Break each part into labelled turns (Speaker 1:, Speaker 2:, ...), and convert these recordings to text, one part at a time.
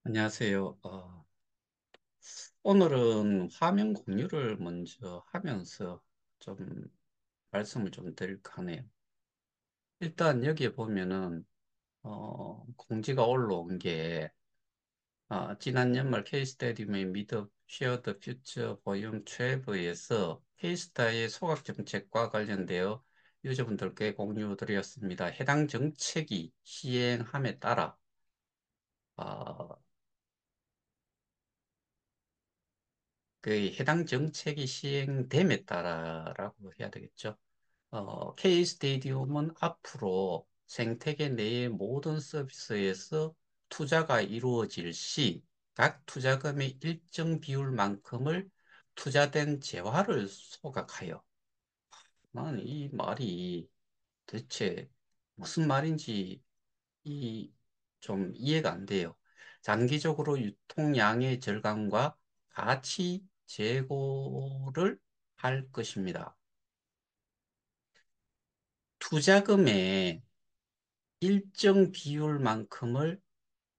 Speaker 1: 안녕하세요. 오늘은 화면 공유를 먼저 하면서 좀 말씀을 좀 드릴까 하네요. 일단 여기에 보면은, 공지가 올라온 게, 지난 연말 K스타디움의 미드 쉐어드 퓨처 보험 트래브에서 K스타의 소각 정책과 관련되어 유저분들께 공유드렸습니다. 해당 정책이 시행함에 따라, 어, 그 해당 정책이 시행됨에 따라라고 해야 되겠죠. K 스테디움은 앞으로 생태계 내의 모든 서비스에서 투자가 이루어질 시 각 투자금의 일정 비율만큼을 투자된 재화를 소각하여. 나는 이 말이 대체 무슨 말인지 이 좀 이해가 안 돼요. 장기적으로 유통량의 절감과 가치 제고를 할 것입니다. 투자금의 일정 비율만큼을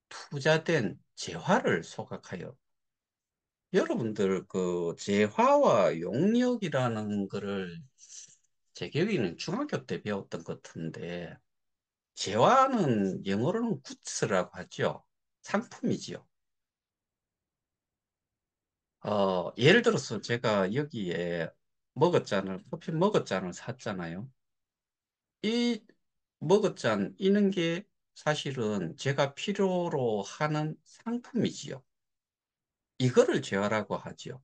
Speaker 1: 투자된 재화를 소각하여. 여러분들 그 재화와 용역이라는 거를 제 기억에는 중학교 때 배웠던 것 같은데, 재화는 영어로는 구스라고 하죠. 상품이지요. 예를 들어서 제가 여기에 커피 머그잔을 샀잖아요. 이 머그잔, 이는 게 사실은 제가 필요로 하는 상품이지요. 이거를 재화라고 하지요.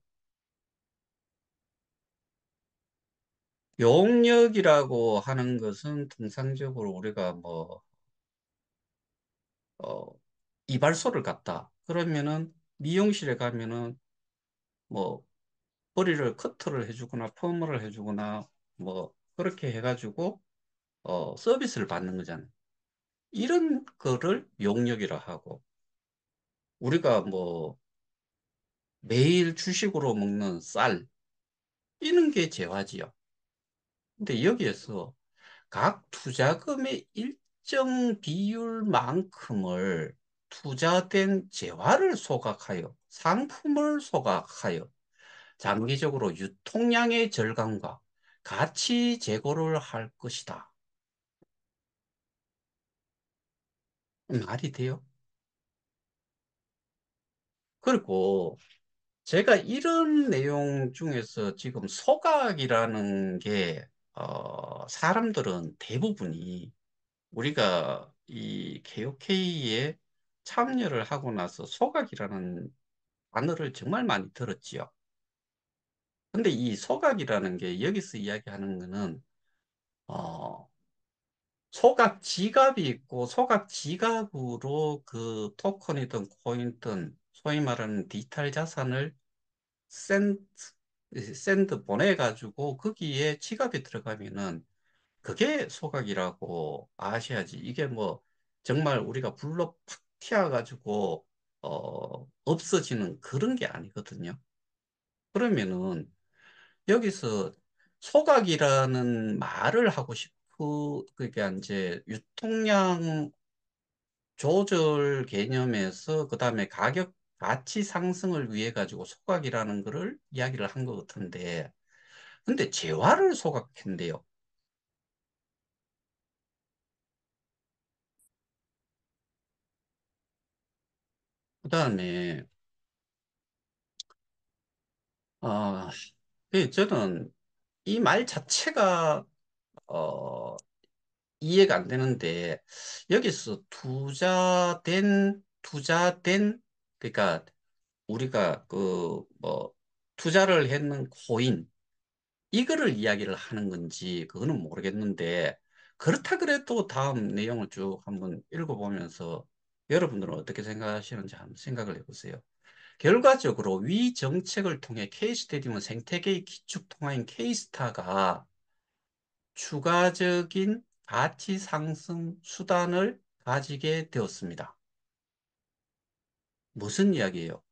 Speaker 1: 용역이라고 하는 것은 통상적으로 우리가 어, 이발소를 갔다. 그러면은 미용실에 가면은 뭐, 머리를 커트를 해주거나 펌을 해주거나 그렇게 해가지고 서비스를 받는 거잖아요. 이런 거를 용역이라 하고, 우리가 매일 주식으로 먹는 쌀, 이런 게 재화지요. 근데 여기에서 각 투자금의 일정 비율만큼을 투자된 재화를 소각하여 상품을 소각하여 장기적으로 유통량의 절감과 가치 제고를 할 것이다. 말이 돼요? 그리고 제가 이런 내용 중에서 지금 소각이라는 게, 사람들은 대부분이 우리가 이 KOK에 참여를 하고 나서 소각이라는 단어를 정말 많이 들었지요. 근데 이 소각이라는 게 여기서 이야기하는 거는, 어, 소각 지갑이 있고 소각 지갑으로 그 토큰이든 코인이든 소위 말하는 디지털 자산을 샌드, 샌드 보내가지고 거기에 지갑이 들어가면은 그게 소각이라고 아셔야지. 이게 정말 우리가 불로 팍 튀어가지고 없어지는 그런 게 아니거든요. 그러면은 여기서 소각이라는 말을 하고 그게 이제 유통량 조절 개념에서 그다음에 가격 가치 상승을 위해 가지고 소각이라는 거를 이야기를 한 것 같은데, 근데 재화를 소각한대요. 그다음에 아, 저는 이 말 자체가 어, 이해가 안 되는데, 여기서 투자된 그러니까 우리가 투자를 했는 코인, 이거를 이야기를 하는 건지 그거는 모르겠는데, 그렇다 그래도 다음 내용을 쭉 한번 읽어보면서 여러분들은 어떻게 생각하시는지 한번 생각을 해보세요. 결과적으로 위 정책을 통해 K스테디움은 생태계의 기축 통화인 K스타가 추가적인 가치 상승 수단을 가지게 되었습니다. 무슨 이야기예요?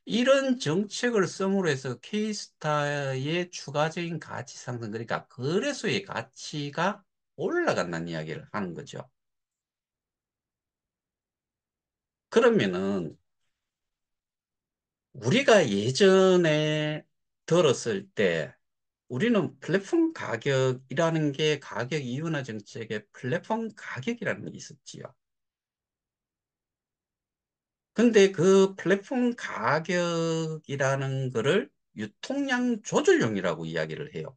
Speaker 1: 이런 정책을 씀으로 해서 K스타의 추가적인 가치 상승, 그러니까 거래소의 가치가 올라간다는 이야기를 하는 거죠. 그러면은 우리가 예전에 들었을 때 우리는 플랫폼 가격이라는 게 가격 이윤화 정책의 플랫폼 가격이라는 게 있었지요. 근데 그 플랫폼 가격이라는 거를 유통량 조절용이라고 이야기를 해요.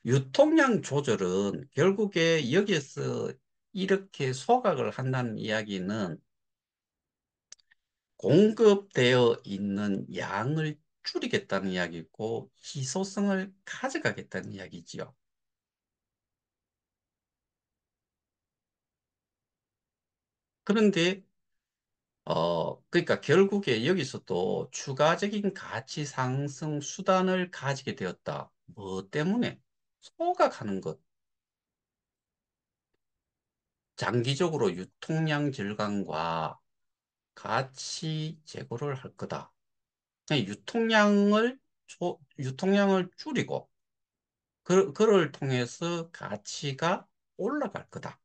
Speaker 1: 유통량 조절은 결국에 여기에서 이렇게 소각을 한다는 이야기는 공급되어 있는 양을 줄이겠다는 이야기고 희소성을 가져가겠다는 이야기지요. 그런데 그러니까 결국에 여기서도 추가적인 가치 상승 수단을 가지게 되었다. 뭐 때문에? 소각하는 것. 장기적으로 유통량 절감과 가치 제고를 할 거다. 그냥 유통량을 줄이고, 그를 통해서 가치가 올라갈 거다.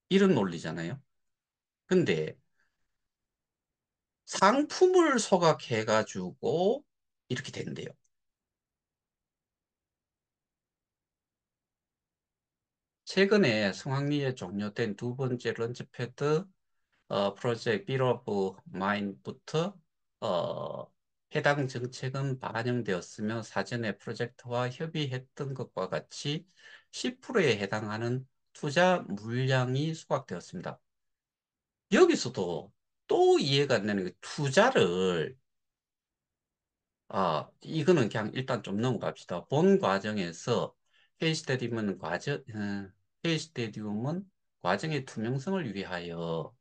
Speaker 1: 이런 논리잖아요. 근데 상품을 소각해가지고 이렇게 된대요. 최근에 성황리에 종료된 두 번째 런치패드 프로젝트 빌 오브 마인부터 해당 정책은 반영되었으며 사전에 프로젝트와 협의했던 것과 같이 10%에 해당하는 투자 물량이 소각되었습니다. 여기서도 또 이해가 안 되는 게 투자를 이거는 그냥 일단 좀 넘어갑시다. 본 과정에서 회의 스테디움은 회의 스테디움은 과정의 투명성을 위하여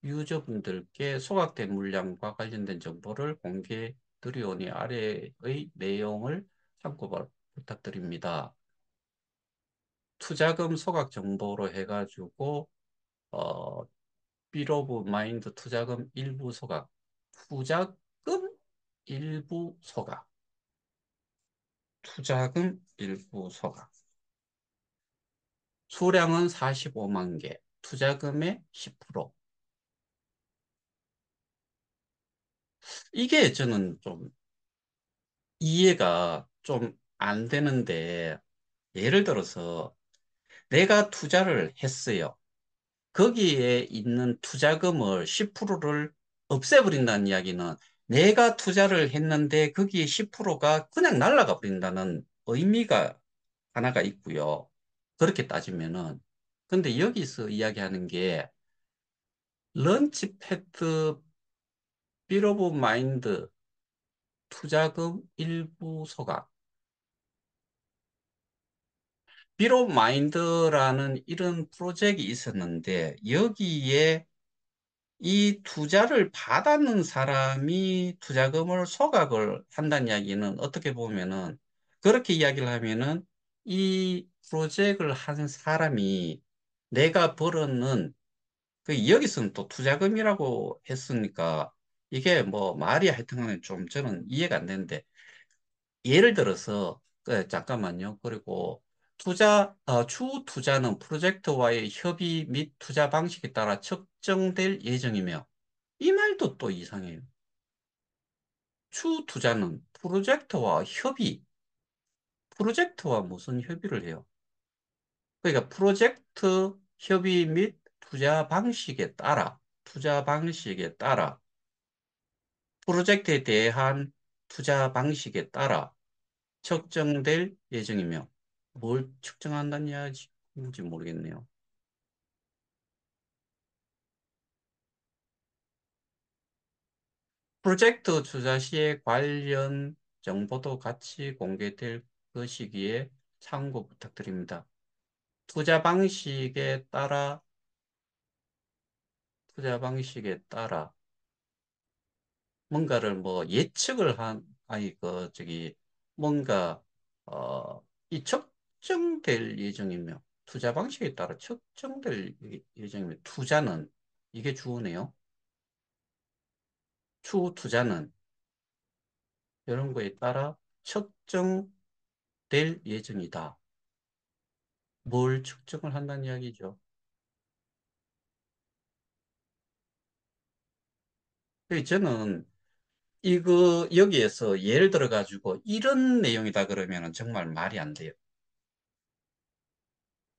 Speaker 1: 유저분들께 소각된 물량과 관련된 정보를 공개 드리오니 아래의 내용을 참고 부탁드립니다. 투자금 소각 정보로 해가지고 어, 빌 오브 마인드 투자금 일부 소각, 투자금 일부 소각, 투자금 일부 소각. 수량은 45만 개, 투자금의 10%. 이게 저는 좀 이해가 좀 안 되는데, 예를 들어서 내가 투자를 했어요. 거기에 있는 투자금을 10%를 없애버린다는 이야기는 내가 투자를 했는데 거기에 10%가 그냥 날아가 버린다는 의미가 하나가 있고요. 그렇게 따지면은. 근데 여기서 이야기하는 게 런치패드 빌 오브 마인드 투자금 일부 소각. 빌 오브 마인드라는 이런 프로젝트가 있었는데 여기에 이 투자를 받았는 사람이 투자금을 소각을 한다는 이야기는 어떻게 보면은 그렇게 이야기를 하면은 이 프로젝트를 한 사람이 내가 벌었는 여기서는 또 투자금이라고 했으니까 이게 뭐 말이 하여튼간에 좀 저는 이해가 안 되는데 예를 들어서 잠깐만요. 그리고 추후 투자는 프로젝트와의 협의 및 투자 방식에 따라 측정될 예정이며 이 말도 또 이상해요. 추후 투자는 프로젝트와 무슨 협의를 해요? 그러니까 프로젝트 협의 및 투자 방식에 따라 프로젝트에 대한 투자 방식에 따라 측정될 예정이며 뭘 측정한다는 이야기인지 모르겠네요. 프로젝트 투자 시에 관련 정보도 같이 공개될 것이기에 참고 부탁드립니다. 투자 방식에 따라, 투자 방식에 따라 뭔가를 뭐 예측을 뭔가, 이 측정될 예정이며 투자 방식에 따라 측정될 예정이며 투자는 이게 주어네요. 추후 투자는 이런 거에 따라 측정될 예정이다. 뭘 측정을 한다는 이야기죠? 저는 이거 여기에서 예를 들어 가지고 이런 내용이다 그러면은 정말 말이 안 돼요.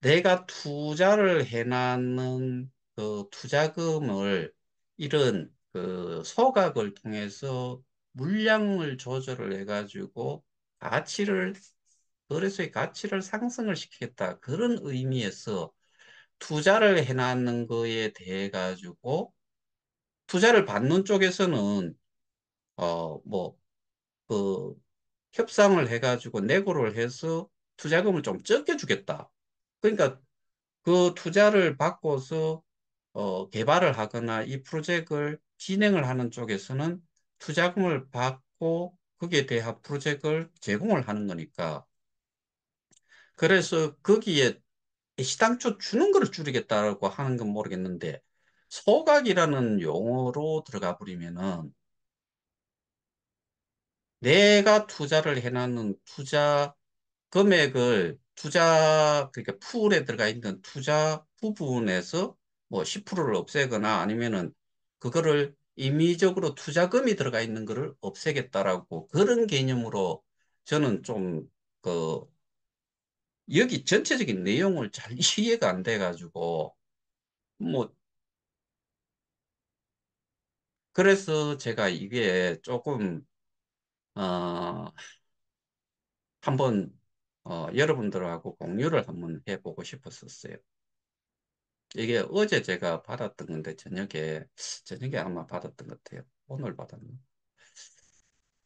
Speaker 1: 내가 투자를 해놨는 그 투자금을 이런 그 소각을 통해서 물량을 조절을 해가지고 가치를, 거래소의 가치를 상승을 시키겠다. 그런 의미에서 투자를 해놨는 거에 대해 가지고 투자를 받는 쪽에서는 뭐 그 협상을 해가지고 내고를 해서 투자금을 좀 적게 주겠다. 그러니까 그 투자를 받고서 개발을 하거나 이 프로젝트를 진행을 하는 쪽에서는 투자금을 받고 거기에 대한 프로젝트를 제공을 하는 거니까. 그래서 거기에 시당초 주는 거를 줄이겠다고 하는 건 모르겠는데 소각이라는 용어로 들어가 버리면은 내가 투자를 해놨는 투자 금액을 그러니까 풀에 들어가 있는 투자 부분에서 뭐 10%를 없애거나 아니면은 그거를 임의적으로 투자금이 들어가 있는 거를 없애겠다라고 그런 개념으로 저는 좀 그 여기 전체적인 내용을 잘 이해가 안 돼 가지고 뭐 그래서 제가 이게 조금 어 한번 여러분들하고 공유를 한번 해보고 싶었었어요. 이게 어제 제가 받았던 건데 저녁에 아마 받았던 것 같아요. 오늘 받았나?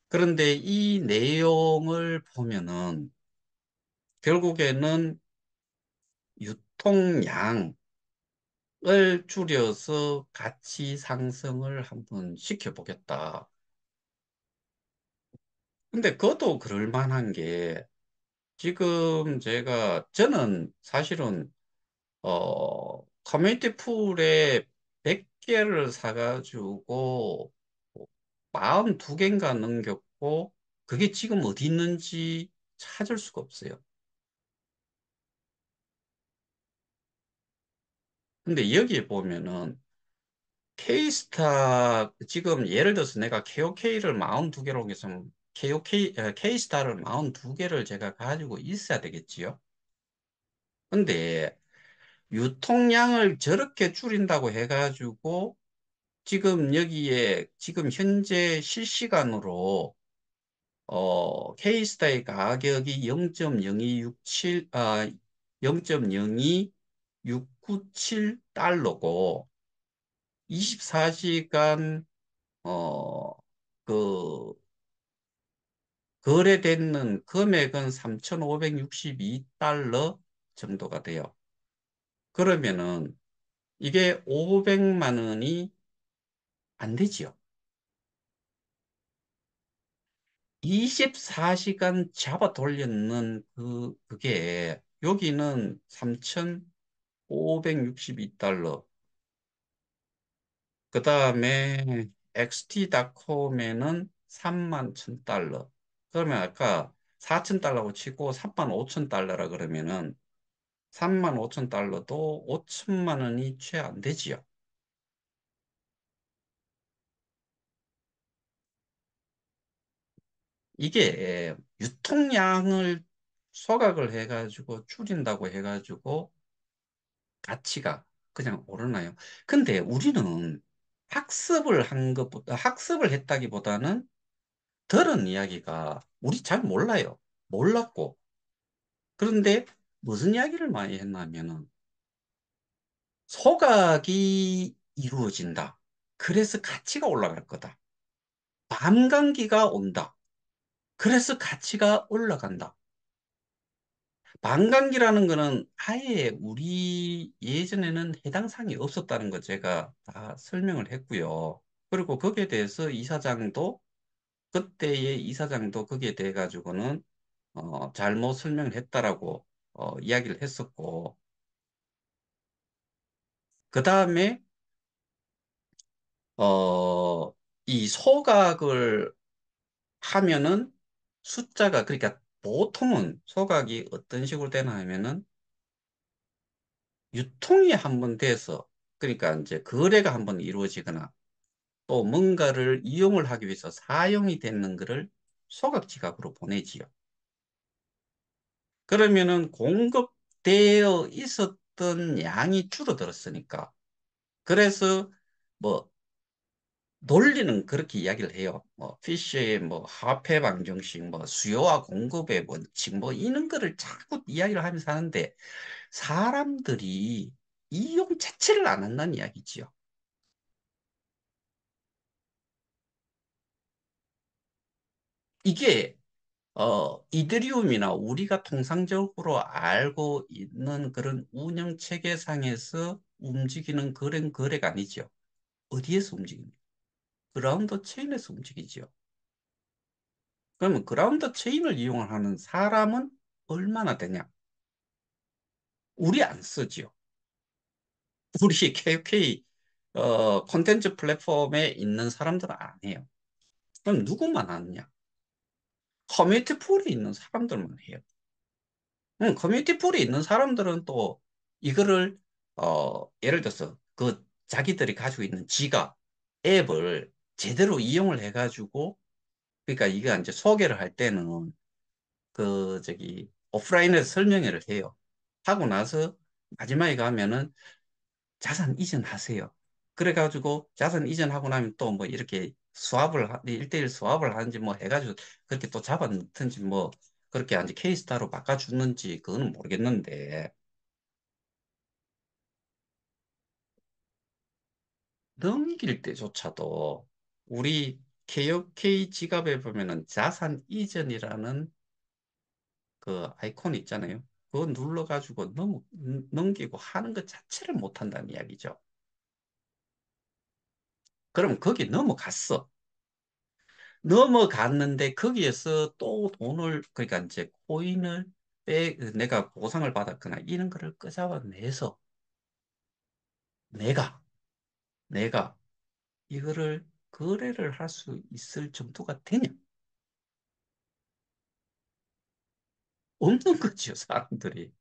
Speaker 1: 그런데 이 내용을 보면은 결국에는 유통량을 줄여서 가치 상승을 한번 시켜보겠다. 근데 그것도 그럴 만한 게 지금 저는 사실은 커뮤니티 풀에 100개를 사가지고 42개인가 넘겼고, 그게 지금 어디 있는지 찾을 수가 없어요. 근데 여기에 보면은 지금 예를 들어서 내가 KOK를 42개로 해서 K스타를 42개를 제가 가지고 있어야 되겠지요. 근데 유통량을 저렇게 줄인다고 해가지고 지금 여기에 지금 현재 실시간으로 K스타의 가격이 0.0267 0.02697달러고 24시간 어 그 거래되는 금액은 3,562달러 정도가 돼요. 그러면은 이게 500만 원이 안 되지요. 24시간 잡아 돌렸는 그게 여기는 3,562달러. 그 다음에 XT.com에는 3만 1,000달러. 그러면 아까 4,000달러고 치고 3만 5천 달러라 그러면은 3만 5천 달러도 5천만 원이 채 안 되지요. 이게 유통량을 소각을 해가지고 줄인다고 해가지고 가치가 그냥 오르나요? 근데 우리는 학습을 했다기보다는 들은 이야기가 우리 잘 몰라요. 몰랐고. 그런데 무슨 이야기를 많이 했냐면은 소각이 이루어진다. 그래서 가치가 올라갈 거다. 반감기가 온다. 그래서 가치가 올라간다. 반감기라는 거는 아예 우리 예전에는 해당 사항이 없었다는 거 제가 다 설명을 했고요. 그리고 거기에 대해서 그때의 이사장도 거기에 대해 가지고는 잘못 설명을 했다라고 이야기를 했었고, 그 다음에 어, 이 소각을 하면은 그러니까 보통은 소각이 어떤 식으로 되나 하면은 유통이 한번 돼서, 그러니까 이제 거래가 한번 이루어지거나 또 뭔가를 이용을 하기 위해서 사용이 되는 것을 소각지갑으로 보내지요. 그러면은 공급되어 있었던 양이 줄어들었으니까. 그래서 뭐 논리는 그렇게 이야기를 해요. 뭐 피쉬의 뭐 화폐 방정식, 뭐 수요와 공급의 원칙, 뭐 이런 거를 자꾸 이야기를 하면서 하는데 사람들이 이용 자체를 안 한다는 이야기지요. 이게 이더리움이나 우리가 통상적으로 알고 있는 그런 운영 체계상에서 움직이는 그런 거래가 아니죠. 어디에서 움직입니까? 그라운드 체인에서 움직이죠. 그러면 그라운드 체인을 이용하는 사람은 얼마나 되냐? 우리 안 쓰죠. 우리 KOK 콘텐츠 플랫폼에 있는 사람들은 안 해요. 그럼 누구만 하느냐? 커뮤니티 풀에 있는 사람들만 해요. 커뮤니티 풀에 있는 사람들은 또 이거를 예를 들어서 그 자기들이 가지고 있는 지갑 앱을 제대로 이용을 해가지고 그러니까 이게 이제 소개를 할 때는 그 저기 오프라인에서 설명회를 해요. 하고 나서 마지막에 가면은 자산 이전하세요. 그래가지고 자산 이전하고 나면 또 뭐 이렇게 일대일 수합을 하는지 뭐 해가지고 그렇게 또 잡아 넣든지 뭐 그렇게 이제 케이스타로 바꿔주는지 그거는 모르겠는데 넘길 때조차도 우리 KOK 지갑에 보면은 자산 이전이라는 그 아이콘 있잖아요. 그거 눌러가지고 넘기고 하는 것 자체를 못한다는 이야기죠. 그럼 거기 넘어갔어. 넘어갔는데 거기에서 또 돈을 그러니까 이제 코인을 내가 보상을 받았거나 이런 거를 끄잡아내서 내가 내가 이거를 거래를 할 수 있을 정도가 되냐? 없는 거죠, 사람들이.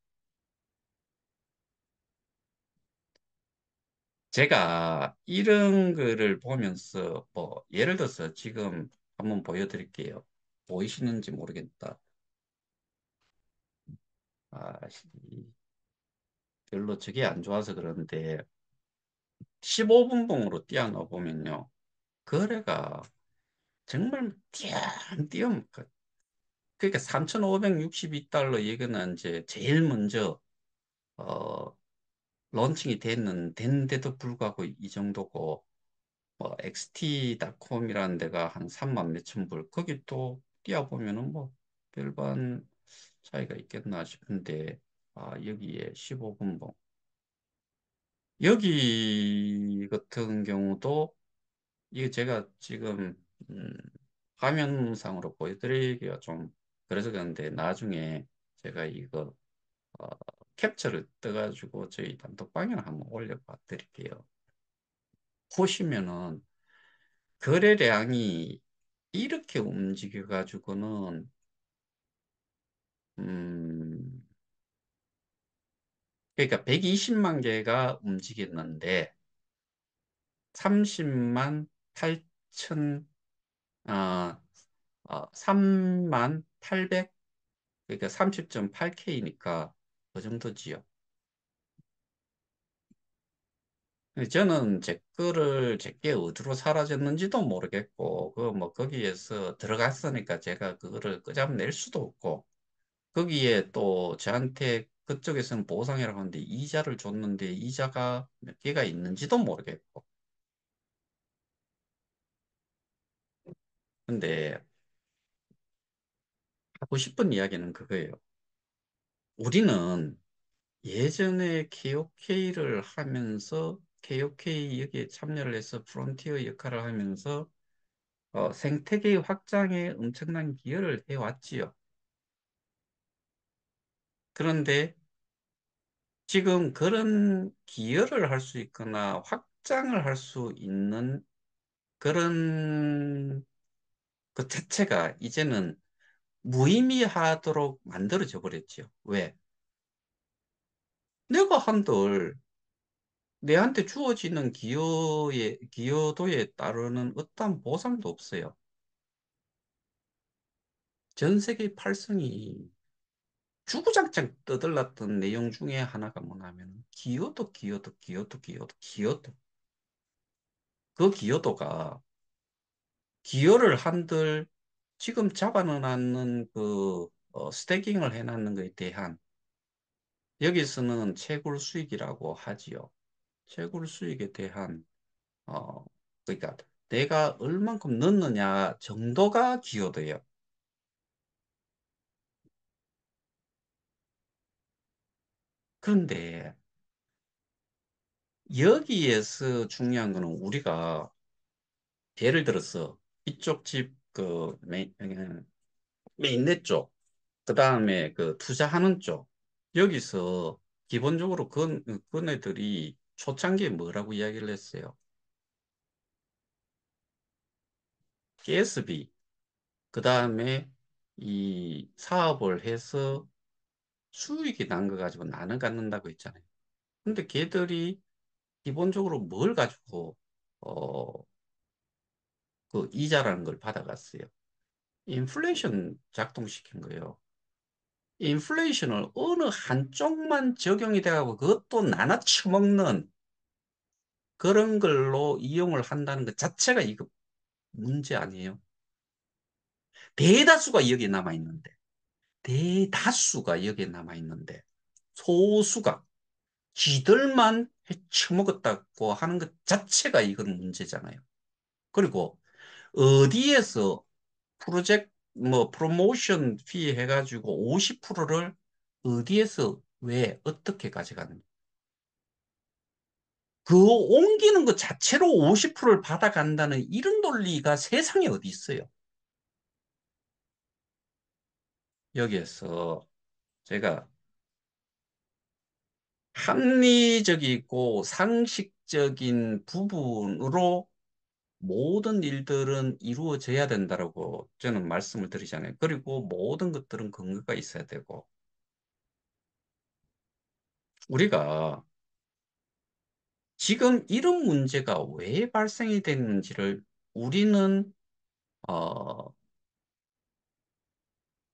Speaker 1: 제가 이런 거를 보면서 뭐 예를 들어서 지금 한번 보여드릴게요. 보이시는지 모르겠다. 아, 별로 저게 안 좋아서 그러는데 15분봉으로 띄어넣어 보면요. 거래가 정말 띄엄띄엄 그러니까 3,562달러 이거는 이제 제일 먼저 어 런칭이 됐는데도 불구하고 이 정도고 뭐 XT.com이라는 데가 한 3만 몇천 불 거기 또 띄어보면은 뭐 별반 차이가 있겠나 싶은데 여기에 15분봉 여기 같은 경우도 이게 제가 지금 음, 화면상으로 보여드리기가 좀 그래서 그런데 나중에 제가 이거 어, 캡처를 떠가지고 저희 단톡방에 한번 올려봐 드릴게요. 보시면은 거래량이 이렇게 움직여 가지고는 음 그러니까 120만 개가 움직였는데 30만 8천 3만 800 그러니까 30.8K니까 그 정도지요. 저는 제 거를 제게 어디로 사라졌는지도 모르겠고, 그 뭐 거기에서 들어갔으니까 제가 그거를 끄잡낼 수도 없고, 거기에 또 저한테 그쪽에서는 보상이라고 하는데 이자를 줬는데 이자가 몇 개가 있는지도 모르겠고. 근데 하고 싶은 이야기는 그거예요. 우리는 예전에 KOK를 하면서 KOK 여기에 참여를 해서 프론티어 역할을 하면서 생태계 확장에 엄청난 기여를 해왔지요. 그런데 지금 그런 기여를 할 수 있거나 확장을 할 수 있는 그런 그 자체가 이제는 무의미하도록 만들어져 버렸죠. 왜? 내가 한들 내한테 주어지는 기여도에 따르는 어떠한 보상도 없어요. 전 세계 팔성이 주구장창 떠들랐던 내용 중에 하나가 뭐냐면 기여도. 그 기여도가 기여를 한들 지금 잡아놓는 스태깅을 해놨는 것에 대한 여기서는 채굴 수익이라고 하지요. 채굴 수익에 대한 어 그러니까 내가 얼만큼 넣느냐 정도가 기여도예요. 그런데 여기에서 중요한 거는 우리가 예를 들어서 이쪽 집 메인넷 쪽, 그 다음에 그 투자하는 쪽, 여기서 기본적으로 그네들이 초창기에 뭐라고 이야기를 했어요? 가스비, 그 다음에 이 사업을 해서 수익이 난 거 가지고 나눠 갖는다고 했잖아요. 근데 걔들이 기본적으로 뭘 가지고, 어, 그 이자라는 걸 받아갔어요. 인플레이션 작동시킨 거예요. 인플레이션을 어느 한쪽만 적용이 돼가고 그것도 나눠 처먹는 그런 걸로 이용을 한다는 것 자체가 이거 문제 아니에요. 대다수가 여기에 남아 있는데, 대다수가 여기에 남아 있는데, 소수가 지들만 해쳐먹었다고 하는 것 자체가 이건 문제잖아요. 그리고 어디에서 프로모션 피 해가지고 50%를 어디에서 왜 어떻게 가져가는지. 그 옮기는 것 자체로 50%를 받아간다는 이런 논리가 세상에 어디 있어요? 여기에서 제가 합리적이고 상식적인 부분으로 모든 일들은 이루어져야 된다라고 저는 말씀을 드리잖아요. 그리고 모든 것들은 근거가 있어야 되고 우리가 지금 이런 문제가 왜 발생이 됐는지를 우리는 어,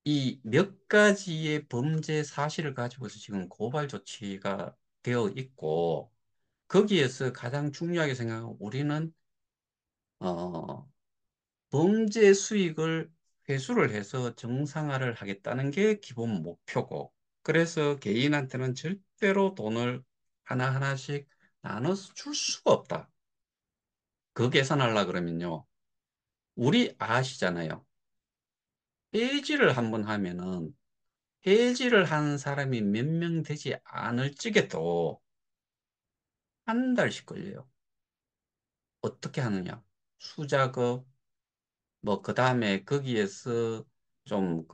Speaker 1: 이 몇 가지의 범죄 사실을 가지고서 지금 고발 조치가 되어 있고 거기에서 가장 중요하게 생각하고 우리는 어, 범죄 수익을 회수를 해서 정상화를 하겠다는 게 기본 목표고 그래서 개인한테는 절대로 돈을 하나하나씩 나눠서 줄 수가 없다. 그 계산하려 그러면요. 우리 아시잖아요. 해지를 한번 하면은 해지를 하는 사람이 몇 명 되지 않을 적에도 한 달씩 걸려요. 어떻게 하느냐? 수작업, 뭐, 그 다음에 거기에서 좀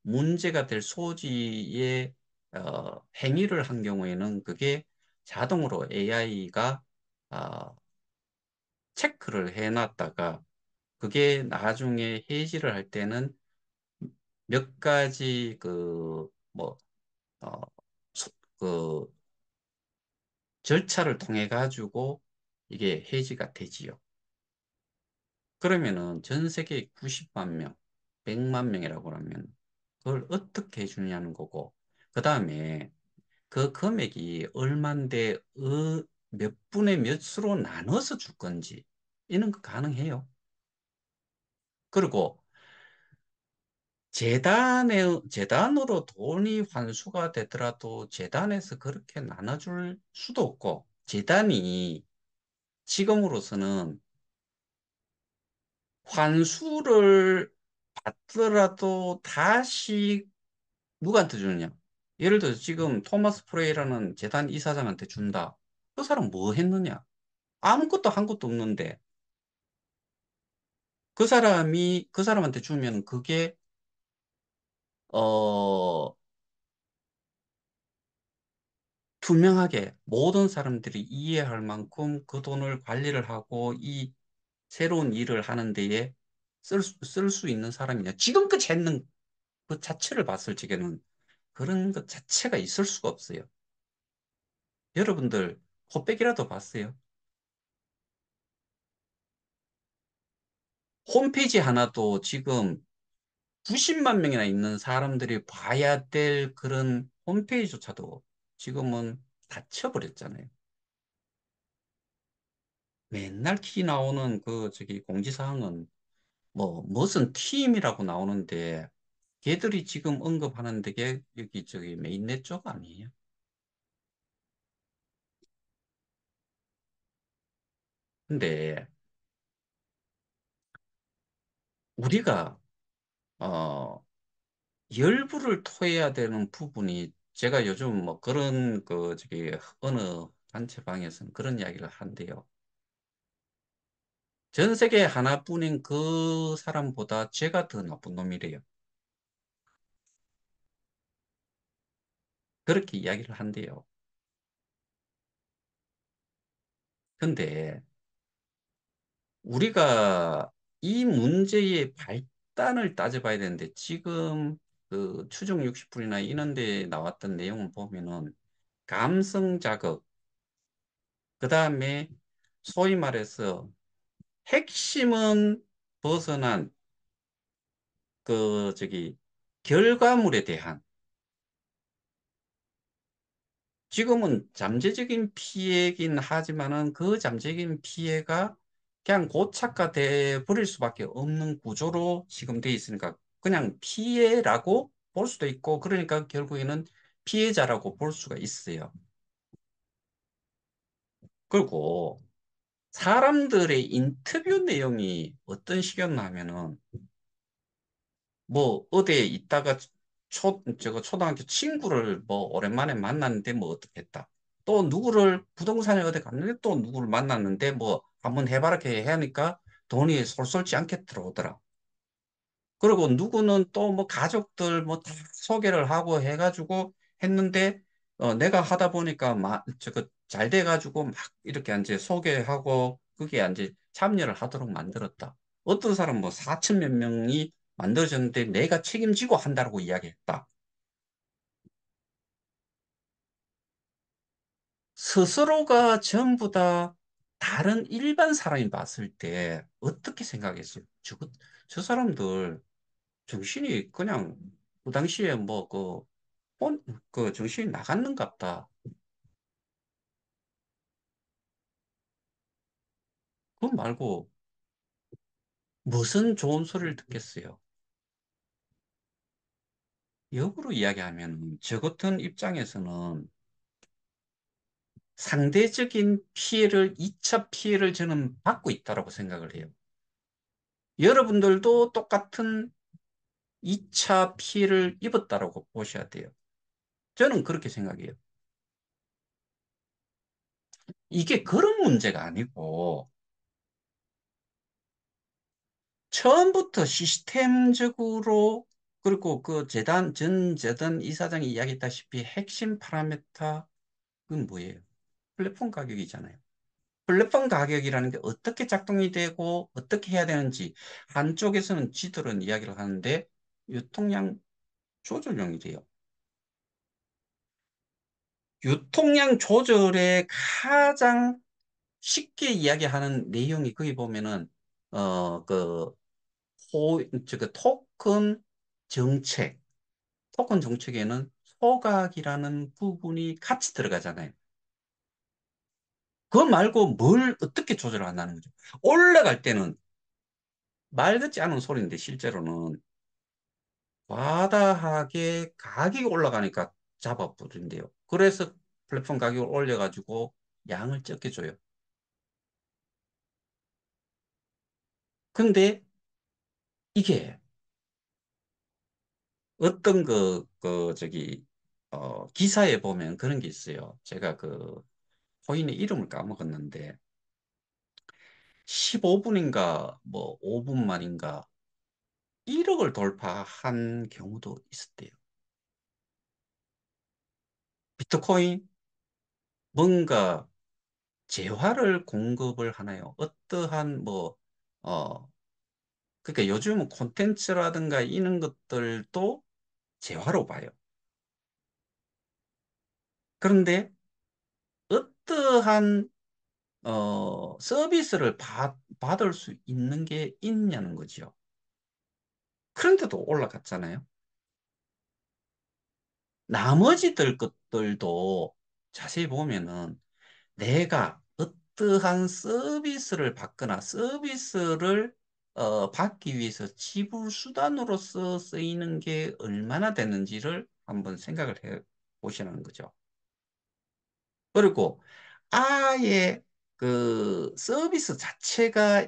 Speaker 1: 문제가 될 소지의 행위를 한 경우에는 그게 자동으로 AI가 체크를 해놨다가 그게 나중에 해지를 할 때는 몇 가지 어, 소- 그, 절차를 통해 가지고 이게 해지가 되지요. 그러면은 전 세계 90만 명, 100만 명이라고 하면 그걸 어떻게 해주냐는 거고, 그 다음에 그 금액이 얼만데 몇 분의 몇으로 나눠서 줄 건지 이런 거 가능해요. 그리고 재단으로 돈이 환수가 되더라도 재단에서 그렇게 나눠줄 수도 없고, 재단이 지금으로서는 환수를 받더라도 다시 누구한테 주느냐? 예를 들어서 지금 토마스 프레이라는 재단 이사장한테 준다. 그 사람 뭐 했느냐? 아무것도 한 것도 없는데 그 사람한테 주면 그게 어 투명하게 모든 사람들이 이해할 만큼 그 돈을 관리를 하고 이 새로운 일을 하는 데에 쓸 수 있는 사람이냐. 지금까지 했는 그 자체를 봤을 적에는 그런 것 자체가 있을 수가 없어요. 여러분들 코빼기라도 봤어요. 홈페이지 하나도 지금 90만 명이나 있는 사람들이 봐야 될 그런 홈페이지조차도 지금은 닫혀버렸잖아요. 맨날 키 나오는 그 저기 공지사항은 뭐 무슨 팀이라고 나오는데 걔들이 지금 언급하는 게 여기 저기 메인넷 쪽 아니에요? 근데 우리가 어 열불을 토해야 되는 부분이 제가 요즘 뭐 그런 그 저기 어느 단체방에서는 그런 이야기를 한대요. 전 세계 하나뿐인 그 사람보다 제가 더 나쁜 놈이래요. 그렇게 이야기를 한대요. 근데 우리가 이 문제의 발단을 따져봐야 되는데 지금 그 추정 60분이나 이런 데 나왔던 내용을 보면은 감성 자극, 그 다음에 소위 말해서 핵심은 벗어난 그 저기 결과물에 대한 지금은 잠재적인 피해긴 하지만은 그 잠재적인 피해가 그냥 고착화돼 버릴 수밖에 없는 구조로 지금 돼 있으니까 그냥 피해라고 볼 수도 있고 그러니까 결국에는 피해자라고 볼 수가 있어요. 그리고 사람들의 인터뷰 내용이 어떤 식이었나 하면은 뭐 어디에 있다가 저거 초등학교 친구를 뭐 오랜만에 만났는데 뭐 어떻게 했다. 또 누구를 부동산에 어디 갔는데 또 누구를 만났는데 뭐 한번 해봐라 이렇게 하니까 돈이 솔솔지 않게 들어오더라. 그리고 누구는 또 뭐 가족들 뭐 다 소개를 하고 해가지고 했는데 내가 하다 보니까 막 저거 잘 돼가지고 막 이렇게 이제 소개하고 그게 이제 참여를 하도록 만들었다. 어떤 사람은 뭐 4천 몇 명이 만들어졌는데 내가 책임지고 한다고 이야기했다. 스스로가 전부 다 다른 일반 사람이 봤을 때 어떻게 생각했어요? 저 사람들 정신이 그냥 그 당시에 뭐 그 정신이 나갔는갑다. 그거 말고 무슨 좋은 소리를 듣겠어요? 역으로 이야기하면 저 같은 입장에서는 상대적인 피해를, 2차 피해를 저는 받고 있다고 생각을 해요. 여러분들도 똑같은 2차 피해를 입었다고 보셔야 돼요. 저는 그렇게 생각해요. 이게 그런 문제가 아니고 처음부터 시스템적으로 그리고 그 전 재단 이사장이 이야기했다시피 핵심 파라미터 그건 뭐예요? 플랫폼 가격이잖아요. 플랫폼 가격이라는 게 어떻게 작동이 되고 어떻게 해야 되는지 한쪽에서는 지들은 이야기를 하는데 유통량 조절용이래요. 유통량 조절의 가장 쉽게 이야기하는 내용이 거기 보면은 그 저그 토큰 정책, 토큰 정책에는 소각이라는 부분이 같이 들어가잖아요. 그거 말고 뭘 어떻게 조절한다는 거죠. 올라갈 때는 말 같지 않은 소리인데 실제로는 과다하게 가격이 올라가니까 잡아버린대요. 그래서 플랫폼 가격을 올려가지고 양을 적게 줘요. 근데 이게 어떤 저기, 기사에 보면 그런 게 있어요. 제가 그 코인의 이름을 까먹었는데, 15분인가, 뭐, 5분 만인가, 1억을 돌파한 경우도 있었대요. 비트코인, 뭔가 재화를 공급을 하나요? 어떠한 뭐, 어, 그러니까 요즘은 콘텐츠라든가 이런 것들도 재화로 봐요. 그런데 어떠한 서비스를 받을 수 있는 게 있냐는 거죠. 그런데도 올라갔잖아요. 나머지들 것들도 자세히 보면은 내가 어떠한 서비스를 받거나 서비스를 받기 위해서 지불 수단으로서 쓰이는 게 얼마나 되는지를 한번 생각을 해 보시는 거죠. 그리고 아예 그 서비스 자체가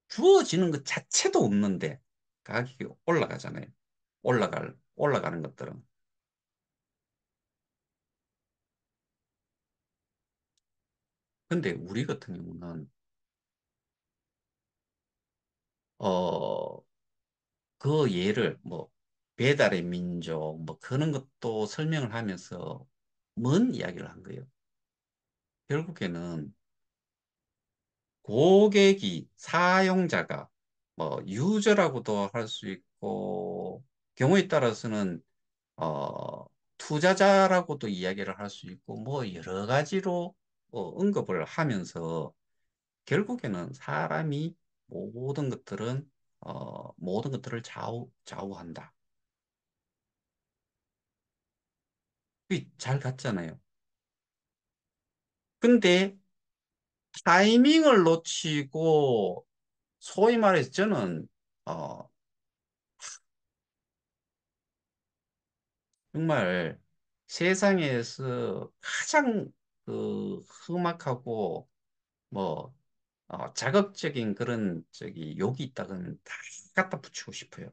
Speaker 1: 주어지는 것 자체도 없는데 가격이 올라가잖아요. 올라가는 것들은. 근데 우리 같은 경우는, 어, 그 예를 뭐, 배달의 민족, 뭐, 그런 것도 설명을 하면서 뭔 이야기를 한 거예요? 결국에는 고객이, 사용자가, 뭐, 유저라고도 할 수 있고, 경우에 따라서는 어, 투자자라고도 이야기를 할 수 있고, 뭐, 여러 가지로 언급을 하면서, 결국에는 사람이 모든 것들을 좌우한다. 그게 잘 갔잖아요. 근데 타이밍을 놓치고, 소위 말해서 저는, 어, 정말 세상에서 가장 험악하고, 뭐, 자극적인 그런 욕이 있다 그러면 다 갖다 붙이고 싶어요.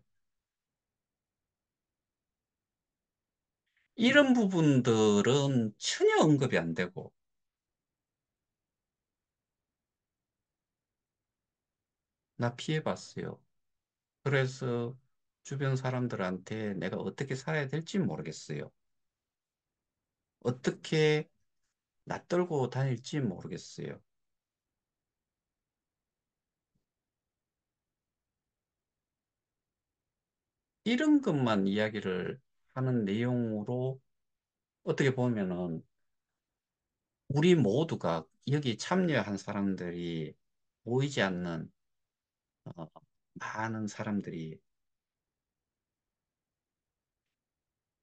Speaker 1: 이런 부분들은 전혀 언급이 안 되고, 나 피해봤어요. 그래서 주변 사람들한테 내가 어떻게 살아야 될지 모르겠어요. 어떻게 낯들고 다닐지 모르겠어요. 이런 것만 이야기를 하는 내용으로 어떻게 보면은 우리 모두가 여기 참여한 사람들이 보이지 않는 어, 많은 사람들이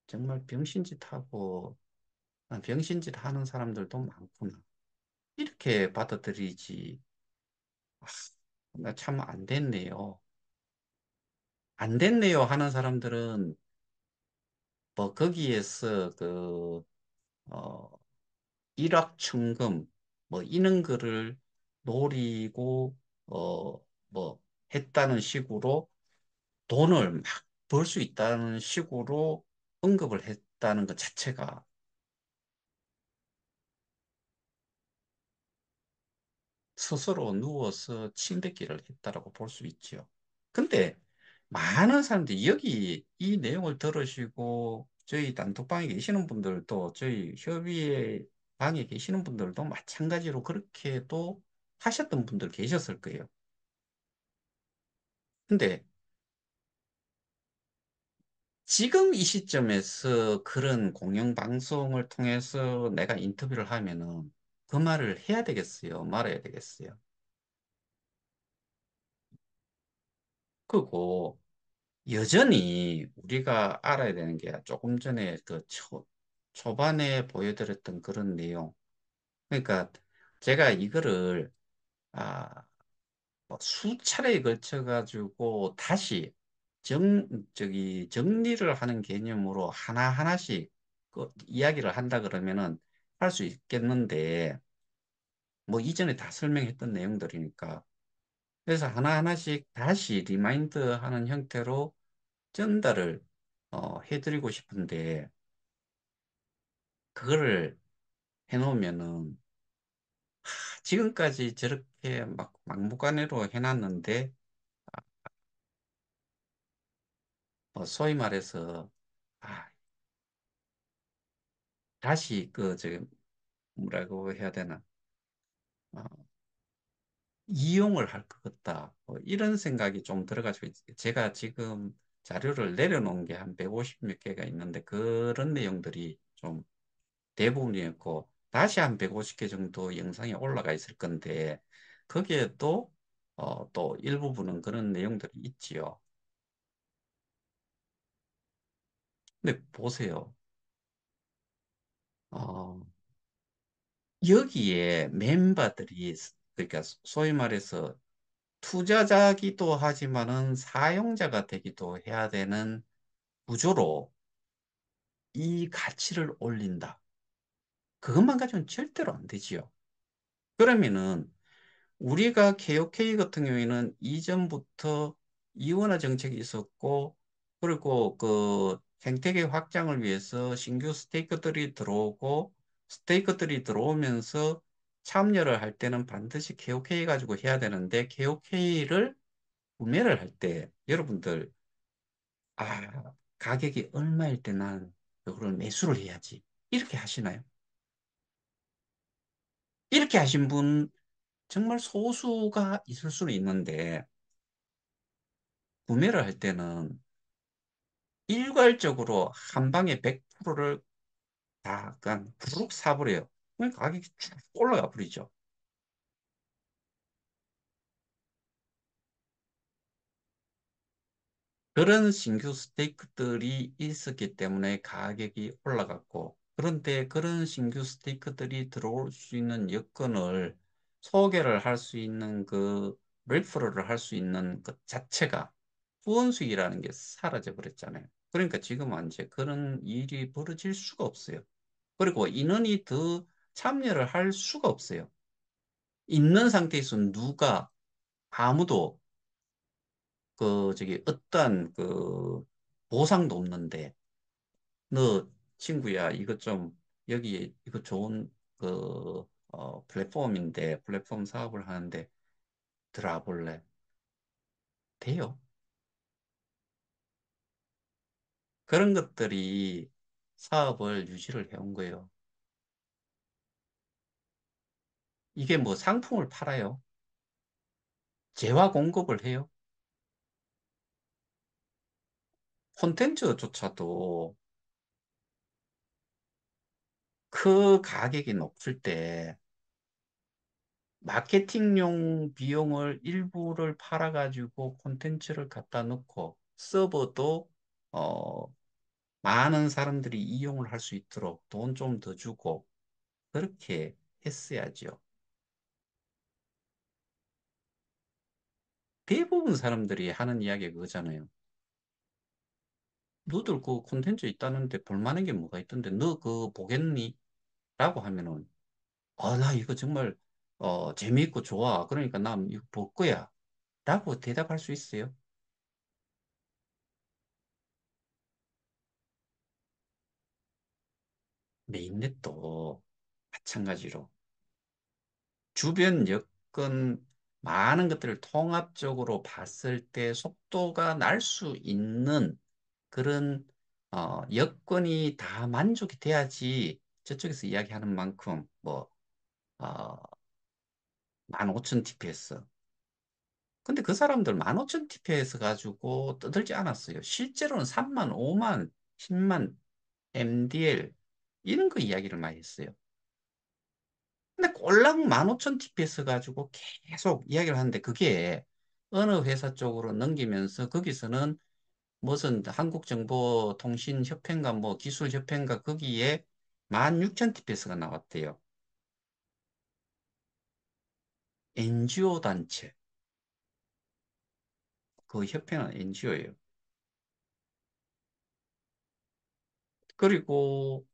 Speaker 1: 정말 병신짓하고 병신짓 하는 사람들도 많구나. 이렇게 받아들이지. 나 참 안 됐네요. 안 됐네요 하는 사람들은 뭐 거기에서 어, 일확천금 뭐 이런 거를 노리고 뭐 했다는 식으로 돈을 막 벌 수 있다는 식으로 언급을 했다는 것 자체가 스스로 누워서 침뱉기를 했다라고 볼 수 있죠. 근데 많은 사람들이 여기 이 내용을 들으시고 저희 단톡방에 계시는 분들도 저희 협의회 방에 계시는 분들도 마찬가지로 그렇게도 하셨던 분들 계셨을 거예요. 근데 지금 이 시점에서 그런 공영방송을 통해서 내가 인터뷰를 하면은 그 말을 해야 되겠어요? 말아야 되겠어요? 그리고 여전히 우리가 알아야 되는 게 조금 전에 초반에 보여드렸던 그런 내용. 그러니까 제가 이거를 아, 뭐 수차례에 걸쳐 가지고 다시 정리를 하는 개념으로 하나하나씩 이야기를 한다 그러면은 할 수 있겠는데 뭐 이전에 다 설명했던 내용들이니까 그래서 하나하나씩 다시 리마인드 하는 형태로 전달을 해드리고 싶은데 그거를 해놓으면은 지금까지 저렇게 막 막무가내로 해놨는데 소위 말해서 아, 다시 뭐라고 해야 되나 어, 이용을 할 것 같다 이런 생각이 좀 들어가지고 제가 지금 자료를 내려놓은 게 한 150몇 개가 있는데 그런 내용들이 좀 대부분이었고 다시 한 150개 정도 영상이 올라가 있을 건데, 거기에 또 일부분은 그런 내용들이 있지요. 근데 보세요. 어, 여기에 멤버들이, 그러니까 소위 말해서 투자자기도 하지만은 사용자가 되기도 해야 되는 구조로 이 가치를 올린다. 그것만 가지고는 절대로 안 되지요. 그러면은 우리가 KOK 같은 경우에는 이전부터 이원화 정책이 있었고, 그리고 그 생태계 확장을 위해서 신규 스테이크들이 들어오고, 스테이크들이 들어오면서 참여를 할 때는 반드시 KOK 가지고 해야 되는데, KOK를 구매를 할 때 여러분들, 가격이 얼마일 때 난 이걸 매수를 해야지. 이렇게 하시나요? 이렇게 하신 분 정말 소수가 있을 수는 있는데, 구매를 할 때는 일괄적으로 한 방에 100%를 다 그냥 부르륵 사버려요. 그럼 가격이 쭉 올라가 버리죠. 그런 신규 스테이크들이 있었기 때문에 가격이 올라갔고, 그런데 그런 신규 스테이크들이 들어올 수 있는 여건을 소개를 할 수 있는 레퍼럴을 할 수 있는 그 자체가 후원수익이라는 게 사라져 버렸잖아요. 그러니까 지금은 이제 그런 일이 벌어질 수가 없어요. 그리고 인원이 더 참여를 할 수가 없어요. 있는 상태에서 누가 아무도 어떠한 보상도 없는데 너 친구야 이거 좀 여기 이거 좋은 플랫폼인데 플랫폼 사업을 하는데 들어와 볼래? 돼요. 그런 것들이 사업을 유지를 해온 거예요. 이게 뭐 상품을 팔아요. 재화 공급을 해요. 콘텐츠조차도 그 가격이 높을 때 마케팅용 비용을 일부를 팔아가지고 콘텐츠를 갖다 놓고 서버도 어, 많은 사람들이 이용을 할 수 있도록 돈 좀 더 주고 그렇게 했어야죠. 대부분 사람들이 하는 이야기가 그거잖아요. 너들 그 콘텐츠 있다는데 볼만한 게 뭐가 있던데 너 그거 보겠니? 라고 하면은 나 이거 정말 재미있고 좋아. 그러니까 난 이거 볼 거야. 라고 대답할 수 있어요. 메인넷도 마찬가지로 주변 여건 많은 것들을 통합적으로 봤을 때 속도가 날 수 있는 그런 여건이 다 만족이 돼야지 저쪽에서 이야기하는 만큼 뭐 어, 15,000 TPS. 근데 그 사람들 15,000 TPS 가지고 떠들지 않았어요. 실제로는 3만, 5만, 10만 MDL 이런 거 이야기를 많이 했어요. 근데 꼴랑 15,000 TPS 가지고 계속 이야기를 하는데 그게 어느 회사 쪽으로 넘기면서 거기서는 무슨 한국정보통신협회인가 뭐 기술협회인가 거기에 16,000 TPS가 나왔대요. NGO 단체. 그 협회는 NGO예요. 그리고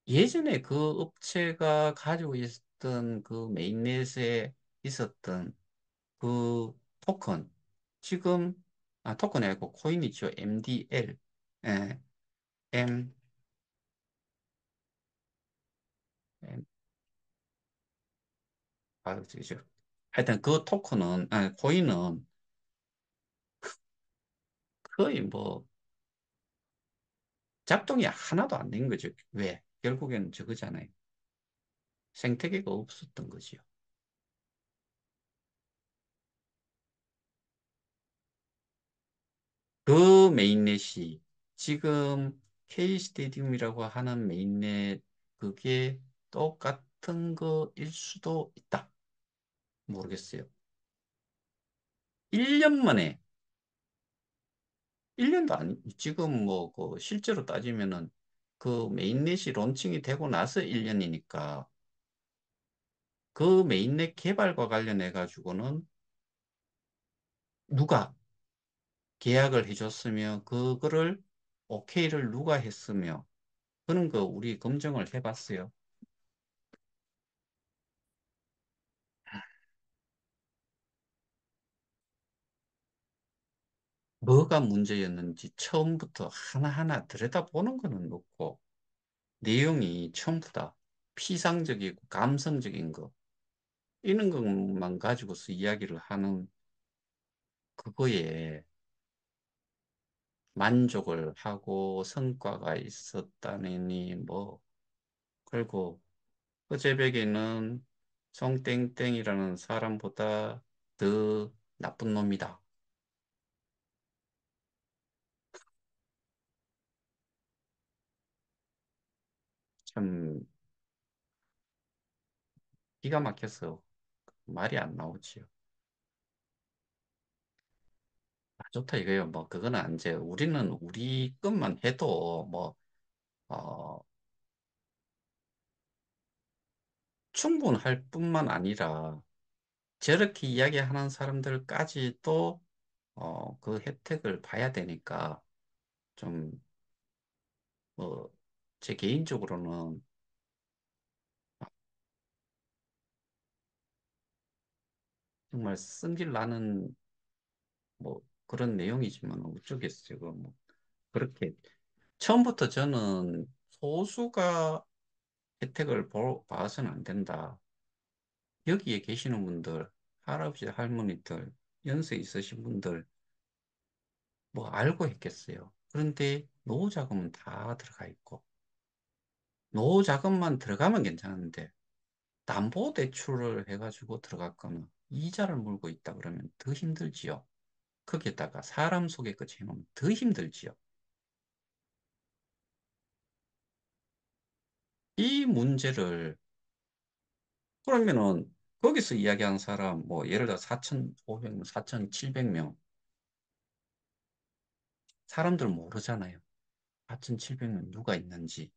Speaker 1: 예전에 그 업체가 가지고 있었던 그 메인넷에 있었던 그 토큰, 지금, 토큰이 아니고 코인이죠. MDL. 예, M, M, 저기죠. 하여튼 그 토큰은, 코인은 거의 뭐 작동이 하나도 안 된 거죠. 왜? 결국에는 저거잖아요. 생태계가 없었던 거지요. 그 메인넷이 지금 K 스테디움이라고 하는 메인넷, 그게 똑같은 거일 수도 있다. 모르겠어요. 1년 만에, 1년도 아니, 지금 뭐, 그, 실제로 따지면은 그 메인넷이 론칭이 되고 나서 1년이니까 그 메인넷 개발과 관련해 가지고는 누가 계약을 해줬으며 그거를 오케이를 누가 했으며 그런 거 우리 검증을 해봤어요. 뭐가 문제였는지 처음부터 하나하나 들여다보는 거는 없고 내용이 전부 다 피상적이고 감성적인 거 이런 것만 가지고서 이야기를 하는 그거에 만족을 하고 성과가 있었다느니 뭐 그리고 그 제백에는 송땡땡이라는 사람보다 더 나쁜 놈이다. 참 기가 막혀서 말이 안 나오지요. 아, 좋다 이거요. 뭐 그거는 이제 우리는 우리 것만 해도 뭐 어, 충분할 뿐만 아니라 저렇게 이야기하는 사람들까지도 그 혜택을 봐야 되니까 좀 뭐 제 개인적으로는 정말 승질 나는 뭐 그런 내용이지만 어쩌겠어요. 뭐 그렇게 처음부터 저는 소수가 혜택을 봐서는 안 된다. 여기에 계시는 분들, 할아버지, 할머니들, 연세 있으신 분들, 뭐 알고 했겠어요. 그런데 노후 자금은 다 들어가 있고, 노후 자금만 들어가면 괜찮은데, 담보 대출을 해가지고 들어갔거나, 이자를 물고 있다 그러면 더 힘들지요. 거기에다가 사람 속에 끝이 놓으면 더 힘들지요. 이 문제를, 그러면은, 거기서 이야기하는 사람, 뭐, 예를 들어 4,500명, 4,700명, 사람들 모르잖아요. 4,700명 누가 있는지.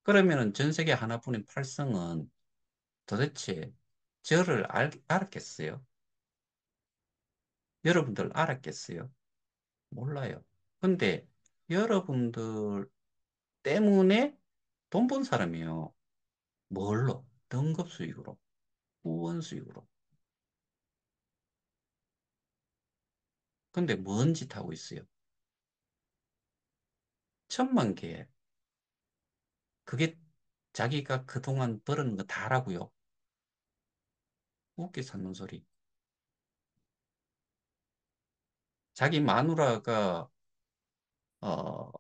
Speaker 1: 그러면은 전 세계 하나뿐인 팔성은 도대체 저를 알았겠어요? 여러분들 알았겠어요? 몰라요. 근데 여러분들 때문에 돈 번 사람이에요. 뭘로? 등급 수익으로, 후원 수익으로. 근데 뭔 짓 하고 있어요? 1,000만 개. 그게 자기가 그동안 벌은 거 다라고요. 웃겨 찾는 소리. 자기 마누라가 어,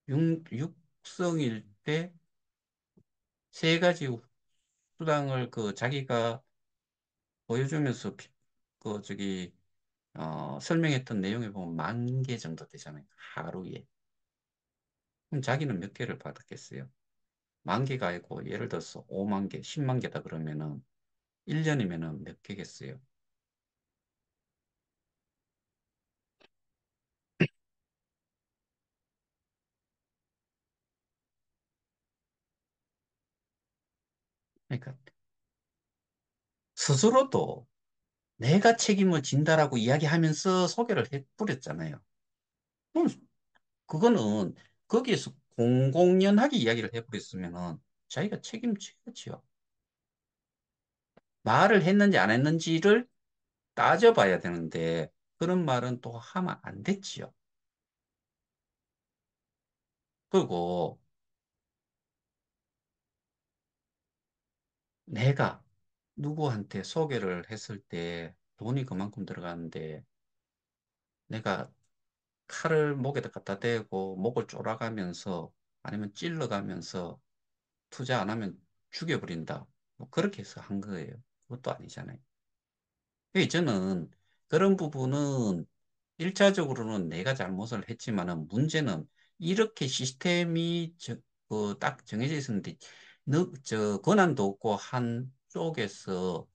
Speaker 1: 육성일 때 세 가지 수당을 그 자기가 보여주면서 그 저기 설명했던 내용에 보면 10,000개 정도 되잖아요. 하루에. 그럼 자기는 몇 개를 받았겠어요? 10,000개가 아니고 예를 들어서 5만 개, 10만 개다 그러면은 1년이면은 몇 개겠어요? 그러니까 스스로도 내가 책임을 진다라고 이야기하면서 소개를 해버렸잖아요. 그럼 그거는 거기에서 공공연하게 이야기를 해버렸으면은 자기가 책임져야지요. 말을 했는지 안 했는지를 따져봐야 되는데 그런 말은 또 하면 안 됐지요. 그리고 내가 누구한테 소개를 했을 때 돈이 그만큼 들어가는데 내가 칼을 목에다 갖다 대고 목을 쪼라가면서 아니면 찔러가면서 투자 안 하면 죽여버린다. 뭐 그렇게 해서 한 거예요. 그것도 아니잖아요. 그래서 저는 그런 부분은 일차적으로는 내가 잘못을 했지만은 문제는 이렇게 시스템이 딱 정해져 있었는데 권한도 없고 한쪽에서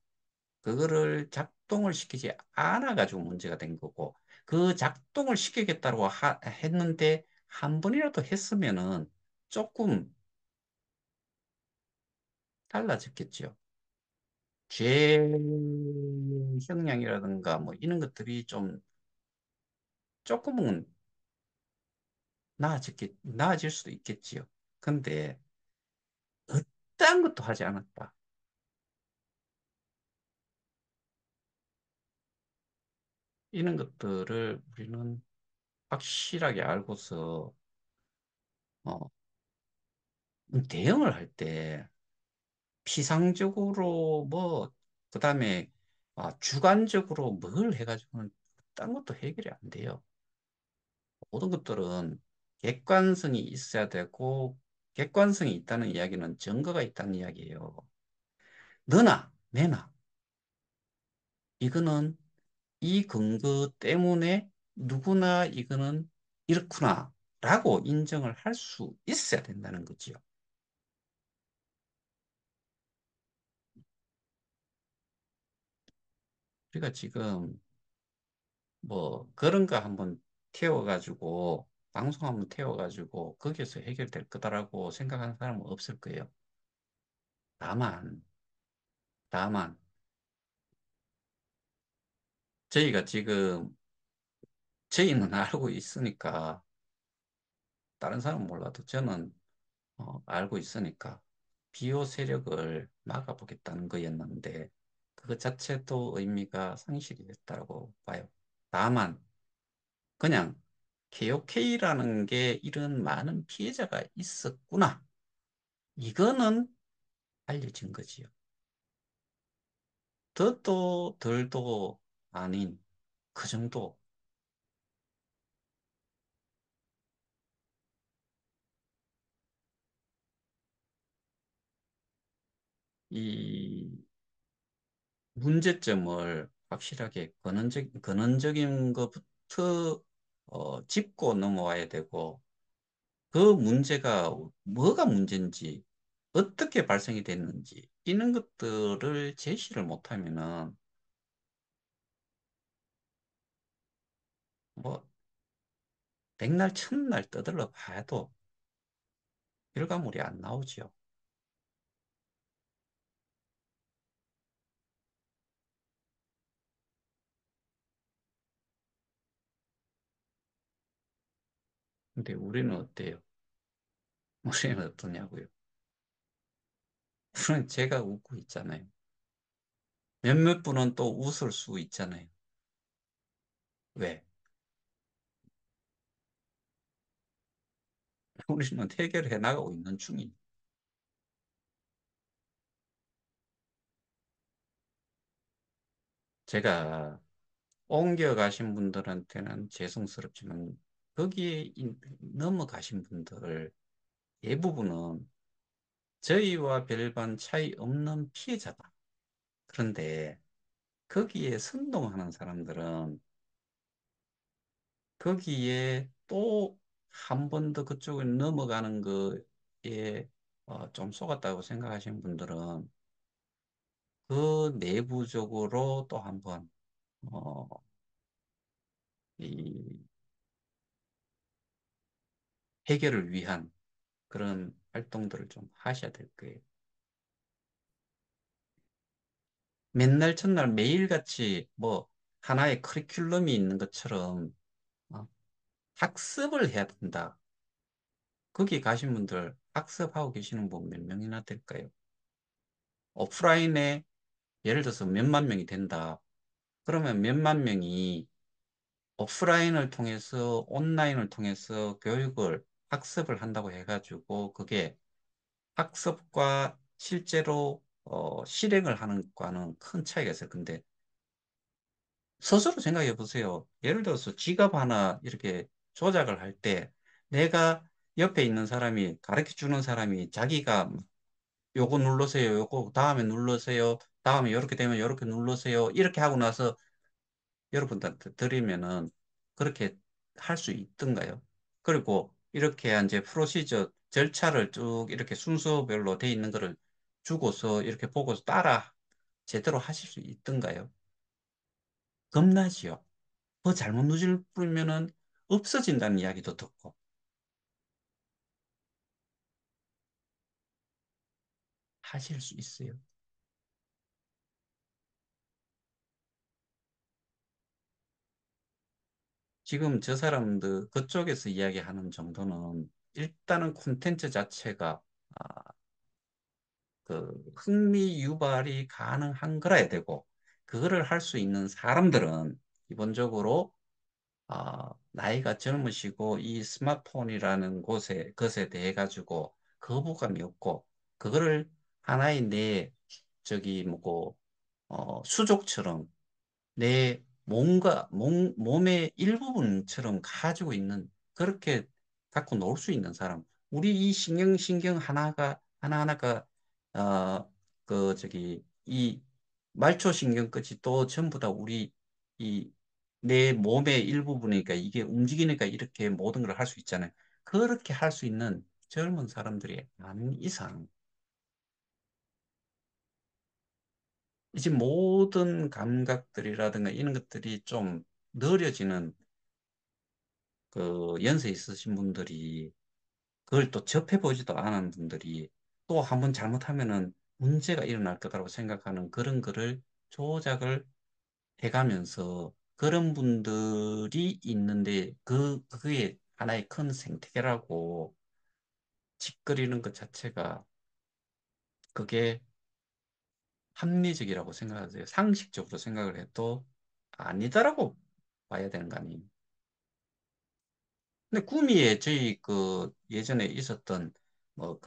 Speaker 1: 그거를 작동을 시키지 않아가지고 문제가 된 거고, 그 작동을 시키겠다고 했는데 한 번이라도 했으면은 조금 달라졌겠죠. 죄 형량이라든가 뭐 이런 것들이 좀 조금은 나아질 수도 있겠지요. 근데 어떠한 것도 하지 않았다. 이런 것들을 우리는 확실하게 알고서 어, 대응을 할 때 피상적으로 뭐 그다음에 주관적으로 뭘 해가지고는 딴 것도 해결이 안 돼요. 모든 것들은 객관성이 있어야 되고 객관성이 있다는 이야기는 증거가 있다는 이야기예요. 너나 내나 이거는 이 근거 때문에 누구나 이거는 이렇구나라고 인정을 할 수 있어야 된다는 거지요. 우리가 지금 뭐 그런 거 한번 태워가지고 방송 한번 태워가지고 거기에서 해결될 거다라고 생각하는 사람은 없을 거예요. 다만 다만 저희가 지금 저희는 알고 있으니까 다른 사람은 몰라도 저는 알고 있으니까 비호 세력을 막아보겠다는 거였는데 그것 자체도 의미가 상실이 됐다고 봐요. 다만 그냥 KOK라는 게 이런 많은 피해자가 있었구나. 이거는 알려진 거지요. 더도 덜도 아닌 그 정도. 이 문제점을 확실하게 근원적인 것부터 짚고 넘어와야 되고 그 문제가 뭐가 문제인지 어떻게 발생이 됐는지 이런 것들을 제시를 못하면은 뭐 백날 첫날 떠들러 봐도 결과물이 안 나오지요. 근데 우리는 어때요? 우리는 어떠냐고요? 우리는 제가 웃고 있잖아요. 몇몇 분은 또 웃을 수 있잖아요. 왜? 우리는 해결해 나가고 있는 중이. 제가 옮겨가신 분들한테는 죄송스럽지만 거기에 넘어가신 분들 대부분은 저희와 별반 차이 없는 피해자다. 그런데 거기에 선동하는 사람들은 거기에 또 한 번 더 그쪽을 넘어가는 거에 좀 속았다고 생각하시는 분들은 그 내부적으로 또 한번 어, 이 해결을 위한 그런 활동들을 좀 하셔야 될 거예요. 맨날 첫날 매일같이 뭐 하나의 커리큘럼이 있는 것처럼 어, 학습을 해야 된다. 거기 가신 분들 학습하고 계시는 분 몇 명이나 될까요? 오프라인에 예를 들어서 몇만 명이 된다. 그러면 몇만 명이 오프라인을 통해서 온라인을 통해서 교육을 학습을 한다고 해가지고 그게 학습과 실제로 실행을 하는 것과는 큰 차이가 있어요. 근데 스스로 생각해 보세요. 예를 들어서 지갑 하나 이렇게 조작을 할 때 내가 옆에 있는 사람이 가르쳐 주는 사람이 자기가 요거 눌러세요. 요거 다음에 눌러세요. 다음에 이렇게 되면 이렇게 눌러세요. 이렇게 하고 나서 여러분들한테 드리면은 그렇게 할 수 있던가요? 그리고 이렇게 이제 프로시저 절차를 쭉 이렇게 순서별로 돼 있는 거를 주고서 이렇게 보고서 따라 제대로 하실 수 있던가요? 겁나지요. 그 잘못 누질 뿌리면은 없어진다는 이야기도 듣고 하실 수 있어요. 지금 저 사람들 그쪽에서 이야기하는 정도는 일단은 콘텐츠 자체가 그 흥미 유발이 가능한 거라야 되고 그거를 할 수 있는 사람들은 기본적으로 나이가 젊으시고 이 스마트폰이라는 것에 대해 가지고 거부감이 없고 그거를 하나의 내 저기 뭐고 수족처럼 내 몸의 일부분처럼 가지고 있는, 그렇게 갖고 놀 수 있는 사람. 우리 이 신경 하나하나가, 어, 이 말초 신경까지 또 전부 다 우리 이 내 몸의 일부분이니까 이게 움직이니까 이렇게 모든 걸 할 수 있잖아요. 그렇게 할 수 있는 젊은 사람들이 아닌 이상, 이제 모든 감각들이라든가 이런 것들이 좀 느려지는 그 연세 있으신 분들이 그걸 또 접해보지도 않은 분들이 또 한번 잘못하면은 문제가 일어날 거라고 생각하는 그런 거를 조작을 해가면서 그런 분들이 있는데 그게 하나의 큰 생태계라고 짓거리는 것 자체가 그게 합리적이라고 생각하세요. 상식적으로 생각을 해도 아니다라고 봐야 되는 거 아니에요. 근데 구미에 저희 그 예전에 있었던 뭐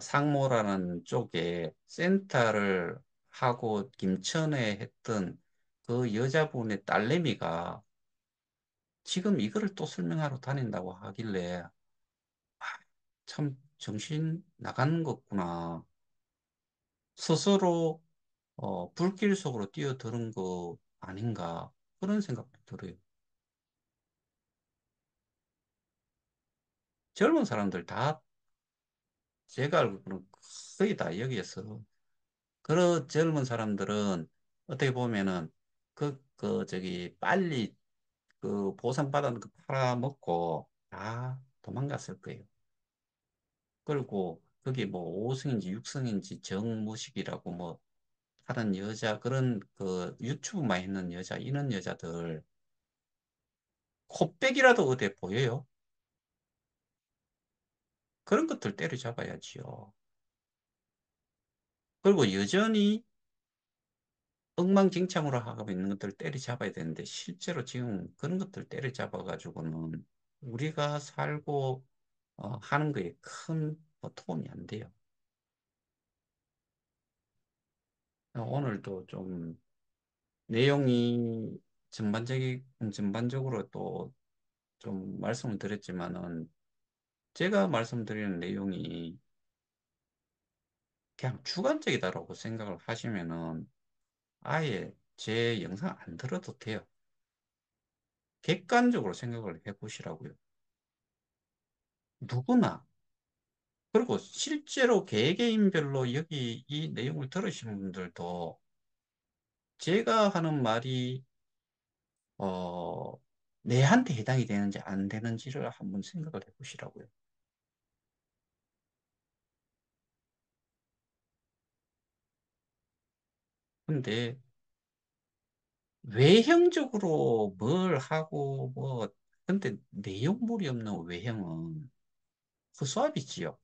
Speaker 1: 상모라는 쪽에 센터를 하고 김천에 했던 그 여자분의 딸내미가 지금 이거를 또 설명하러 다닌다고 하길래 참 정신 나가는 거구나. 스스로 불길 속으로 뛰어드는 거 아닌가 그런 생각도 들어요. 젊은 사람들 다 제가 알기로는 거의 다 여기에서 그런 젊은 사람들은 어떻게 보면은 빨리 그 보상받은 거 팔아먹고 다 도망갔을 거예요. 그리고 그게 뭐 5성인지 6성인지 정무식이라고 뭐 하는 여자, 그런 그 유튜브만 있는 여자, 이런 여자들 코빼기라도 어디에 보여요? 그런 것들 때려잡아야지요. 그리고 여전히 엉망진창으로 하고 있는 것들 때려잡아야 되는데 실제로 지금 그런 것들 때려잡아가지고는 우리가 살고 하는 거에 큰뭐 도움이 안 돼요. 오늘도 좀 내용이 전반적으로 또 좀 말씀을 드렸지만은 제가 말씀드리는 내용이 그냥 주관적이다라고 생각을 하시면은 아예 제 영상 안 들어도 돼요. 객관적으로 생각을 해보시라고요. 누구나. 그리고 실제로 개개인별로 여기 이 내용을 들으시는 분들도 제가 하는 말이 어, 내한테 해당이 되는지 안 되는지를 한번 생각을 해보시라고요. 근데 외형적으로 뭘 하고 뭐 근데 내용물이 없는 외형은 허수아비지요.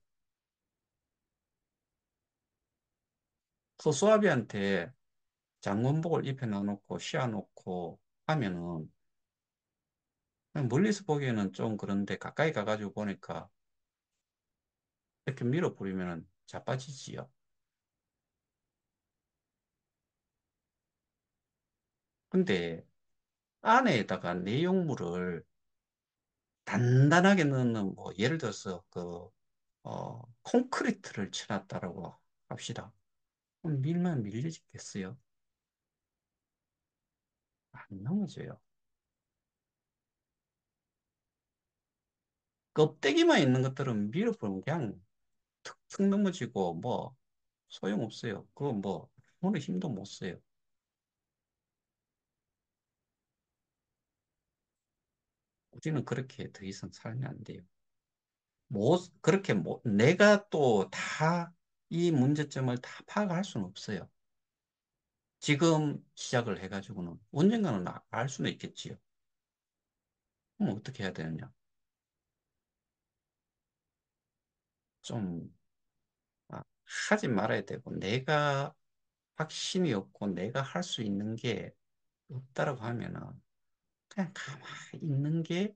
Speaker 1: 허수아비한테 장원복을 입혀 놔놓고 씌워놓고 하면은 그냥 멀리서 보기에는 좀 그런데 가까이 가가지고 보니까 이렇게 밀어버리면은 자빠지지요. 근데 안에다가 내용물을 단단하게 넣는 뭐 예를 들어서 콘크리트를 쳐놨다라고 합시다. 그럼 밀면 밀리겠어요? 안 넘어져요. 껍데기만 있는 것들은 밀어버리면 그냥 툭툭 넘어지고 뭐 소용없어요. 그거 뭐 오늘 힘도 못 써요. 우리는 그렇게 더 이상 살면 안 돼요. 못 그렇게 못 내가 또 다 이 문제점을 다 파악할 수는 없어요. 지금 시작을 해가지고는 언젠가는 알 수는 있겠지요. 그럼 어떻게 해야 되느냐? 좀 하지 말아야 되고 내가 확신이 없고 내가 할 수 있는 게 없다라고 하면은 그냥 가만히 있는 게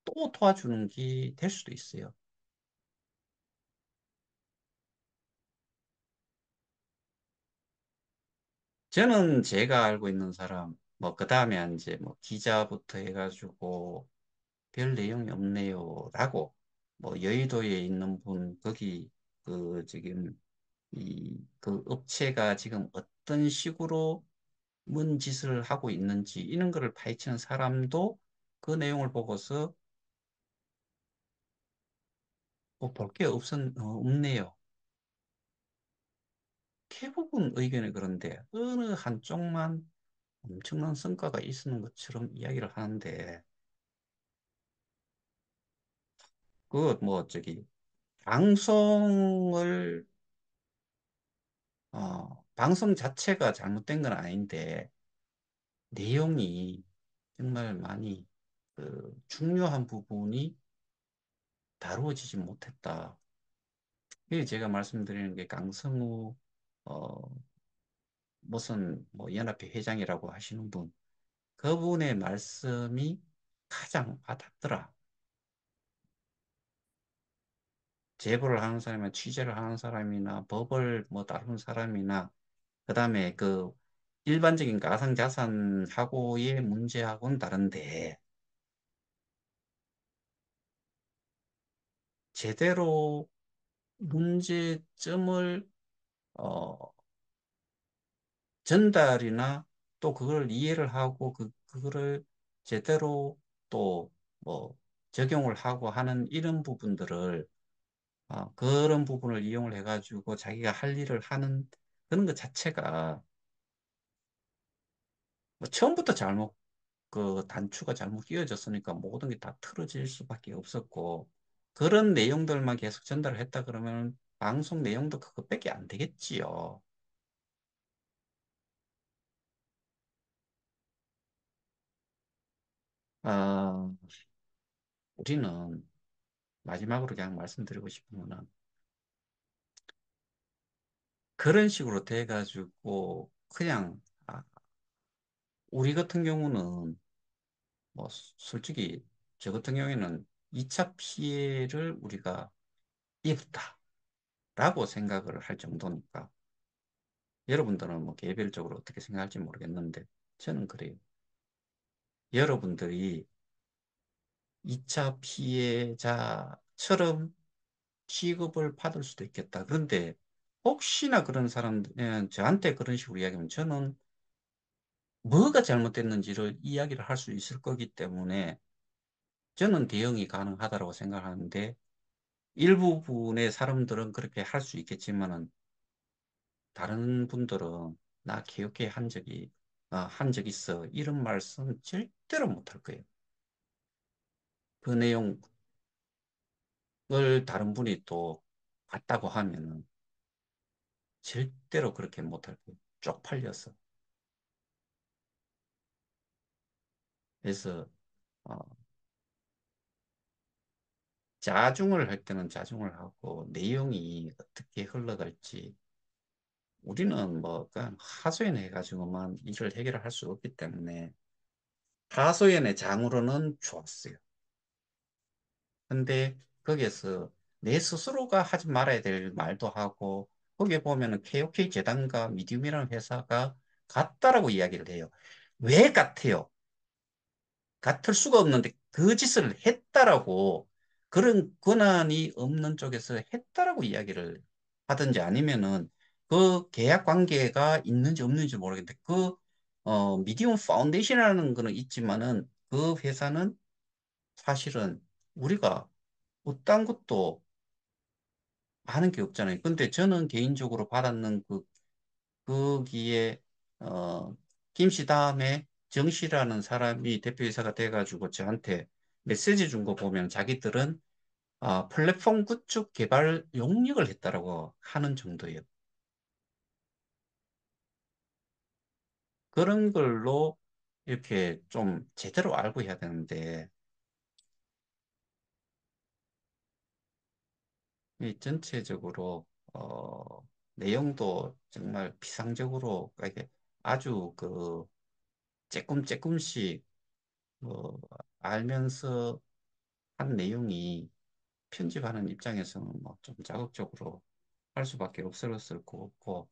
Speaker 1: 또 도와주는 게 될 수도 있어요. 저는 제가 알고 있는 사람, 뭐, 그 다음에 이제 뭐, 기자부터 해가지고, 별 내용이 없네요. 라고, 뭐, 여의도에 있는 분, 거기, 지금, 그 업체가 지금 어떤 식으로 뭔 짓을 하고 있는지, 이런 거를 파헤치는 사람도 그 내용을 보고서, 뭐, 볼 게 없네요. 대부분 의견이 그런데, 어느 한쪽만 엄청난 성과가 있는 것처럼 이야기를 하는데, 뭐, 방송을, 방송 자체가 잘못된 건 아닌데, 내용이 정말 많이, 중요한 부분이 다루어지지 못했다. 이게 제가 말씀드리는 게 강성우, 어, 무슨, 뭐, 연합회 회장이라고 하시는 분, 그분의 말씀이 가장 와닿더라. 제보를 하는 사람이나 취재를 하는 사람이나 법을 뭐 다루는 사람이나 그다음에 일반적인 가상자산하고의 문제하고는 다른데 제대로 문제점을 어, 전달이나 또 그걸 이해를 하고 그거를 제대로 또 뭐 적용을 하고 하는 이런 부분들을 그런 부분을 이용을 해가지고 자기가 할 일을 하는 그런 것 자체가 뭐 처음부터 잘못 단추가 잘못 끼워졌으니까 모든 게 다 틀어질 수밖에 없었고 그런 내용들만 계속 전달을 했다 그러면 방송 내용도 그것밖에 안 되겠지요. 아, 우리는 마지막으로 그냥 말씀드리고 싶은 거는 그런 식으로 돼가지고 그냥 우리 같은 경우는 뭐 솔직히 저 같은 경우에는 2차 피해를 우리가 입었다라고 생각을 할 정도니까 여러분들은 뭐 개별적으로 어떻게 생각할지 모르겠는데 저는 그래요. 여러분들이 2차 피해자처럼 취급을 받을 수도 있겠다. 그런데 혹시나 그런 사람들, 저한테 그런 식으로 이야기하면 저는 뭐가 잘못됐는지를 이야기를 할 수 있을 거기 때문에 저는 대응이 가능하다고 생각하는데 일부분의 사람들은 그렇게 할 수 있겠지만은 다른 분들은 나 기억해 한 적 있어. 이런 말씀 절대로 못 할 거예요. 그 내용을 다른 분이 또 봤다고 하면은 절대로 그렇게 못 할 거예요. 쪽팔려서. 그래서, 어, 자중을 할 때는 자중을 하고 내용이 어떻게 흘러갈지 우리는 뭐 그냥 하소연 해가지고만 일을 해결할 수 없기 때문에 하소연의 장으로는 좋았어요. 근데 거기에서 내 스스로가 하지 말아야 될 말도 하고 거기에 보면은 KOK 재단과 미디움이라는 회사가 같다라고 이야기를 해요. 왜 같아요? 같을 수가 없는데 그 짓을 했다라고 그런 권한이 없는 쪽에서 했다라고 이야기를 하든지 아니면은 그 계약 관계가 있는지 없는지 모르겠는데 미디움 파운데이션이라는 거는 있지만은 그 회사는 사실은 우리가 어떤 것도 하는 게 없잖아요. 근데 저는 개인적으로 받았는 거기에, 어, 김씨 다음에 정씨라는 사람이 대표이사가 돼가지고 저한테 메시지 준 거 보면 자기들은 플랫폼 구축 개발 용역을 했다라고 하는 정도예요. 그런 걸로 이렇게 좀 제대로 알고 해야 되는데, 이 전체적으로, 내용도 정말 피상적으로, 이게 아주 조금씩, 뭐, 알면서 한 내용이 편집하는 입장에서는 뭐 좀 자극적으로 할 수밖에 없었을 것 같고,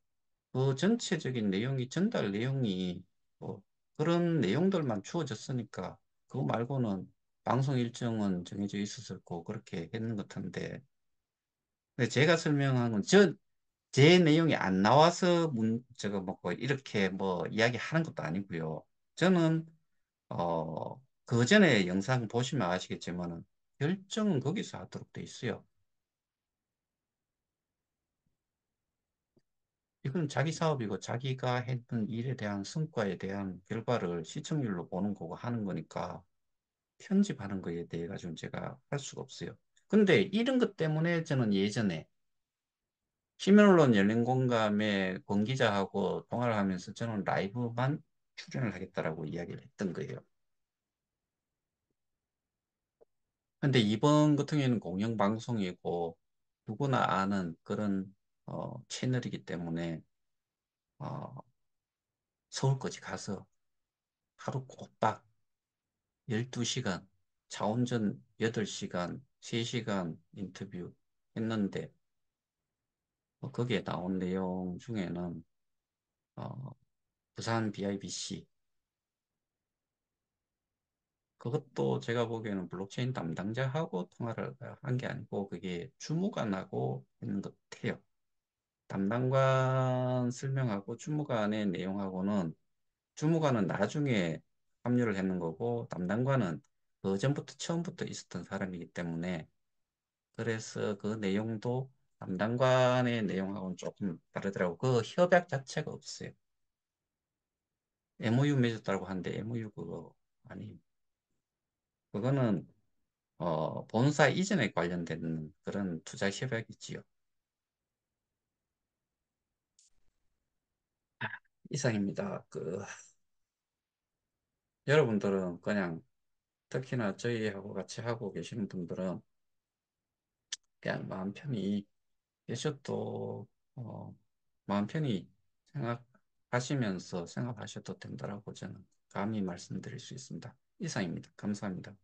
Speaker 1: 그 전체적인 내용이, 전달 내용이 뭐 그런 내용들만 주어졌으니까 그거 말고는 방송 일정은 정해져 있었을 거고 그렇게 했는 것 같은데, 근데 제가 설명한 건 제 내용이 안 나와서 제가 뭐 이렇게 뭐 이야기하는 것도 아니고요. 저는 그 전에 영상 보시면 아시겠지만은 결정은 거기서 하도록 돼 있어요. 이건 자기 사업이고 자기가 했던 일에 대한 성과에 대한 결과를 시청률로 보는 거고 하는 거니까 편집하는 거에 대해 가지고 제가 할 수가 없어요. 근데 이런 것 때문에 저는 예전에 시민언론 열린 공감에 권 기자하고 통화를 하면서 저는 라이브만 출연을 하겠다라고 이야기를 했던 거예요. 근데 이번 같은 경우에는 공영방송이고 누구나 아는 그런 채널이기 때문에 어, 서울까지 가서 하루 꼬박 12시간, 차운전 8시간, 3시간 인터뷰 했는데, 거기에 나온 내용 중에는, 어, 부산 BIBC, 그것도 제가 보기에는 블록체인 담당자하고 통화를 한 게 아니고, 그게 주무관하고 했는 것 같아요. 담당관 설명하고 주무관의 내용하고는, 주무관은 나중에 합류를 했는 거고, 담당관은 그 전부터 처음부터 있었던 사람이기 때문에, 그래서 그 내용도 담당관의 내용하고는 조금 다르더라고. 그 협약 자체가 없어요. MOU 맺었다고 하는데 MOU 그거 아니. 그거는 본사 이전에 관련된 그런 투자 협약이지요. 이상입니다. 여러분들은 그냥 특히나 저희하고 같이 하고 계시는 분들은 그냥 마음 편히 계셔도 마음 편히 생각하시면서 생각하셔도 된다라고 저는 감히 말씀드릴 수 있습니다. 이상입니다. 감사합니다.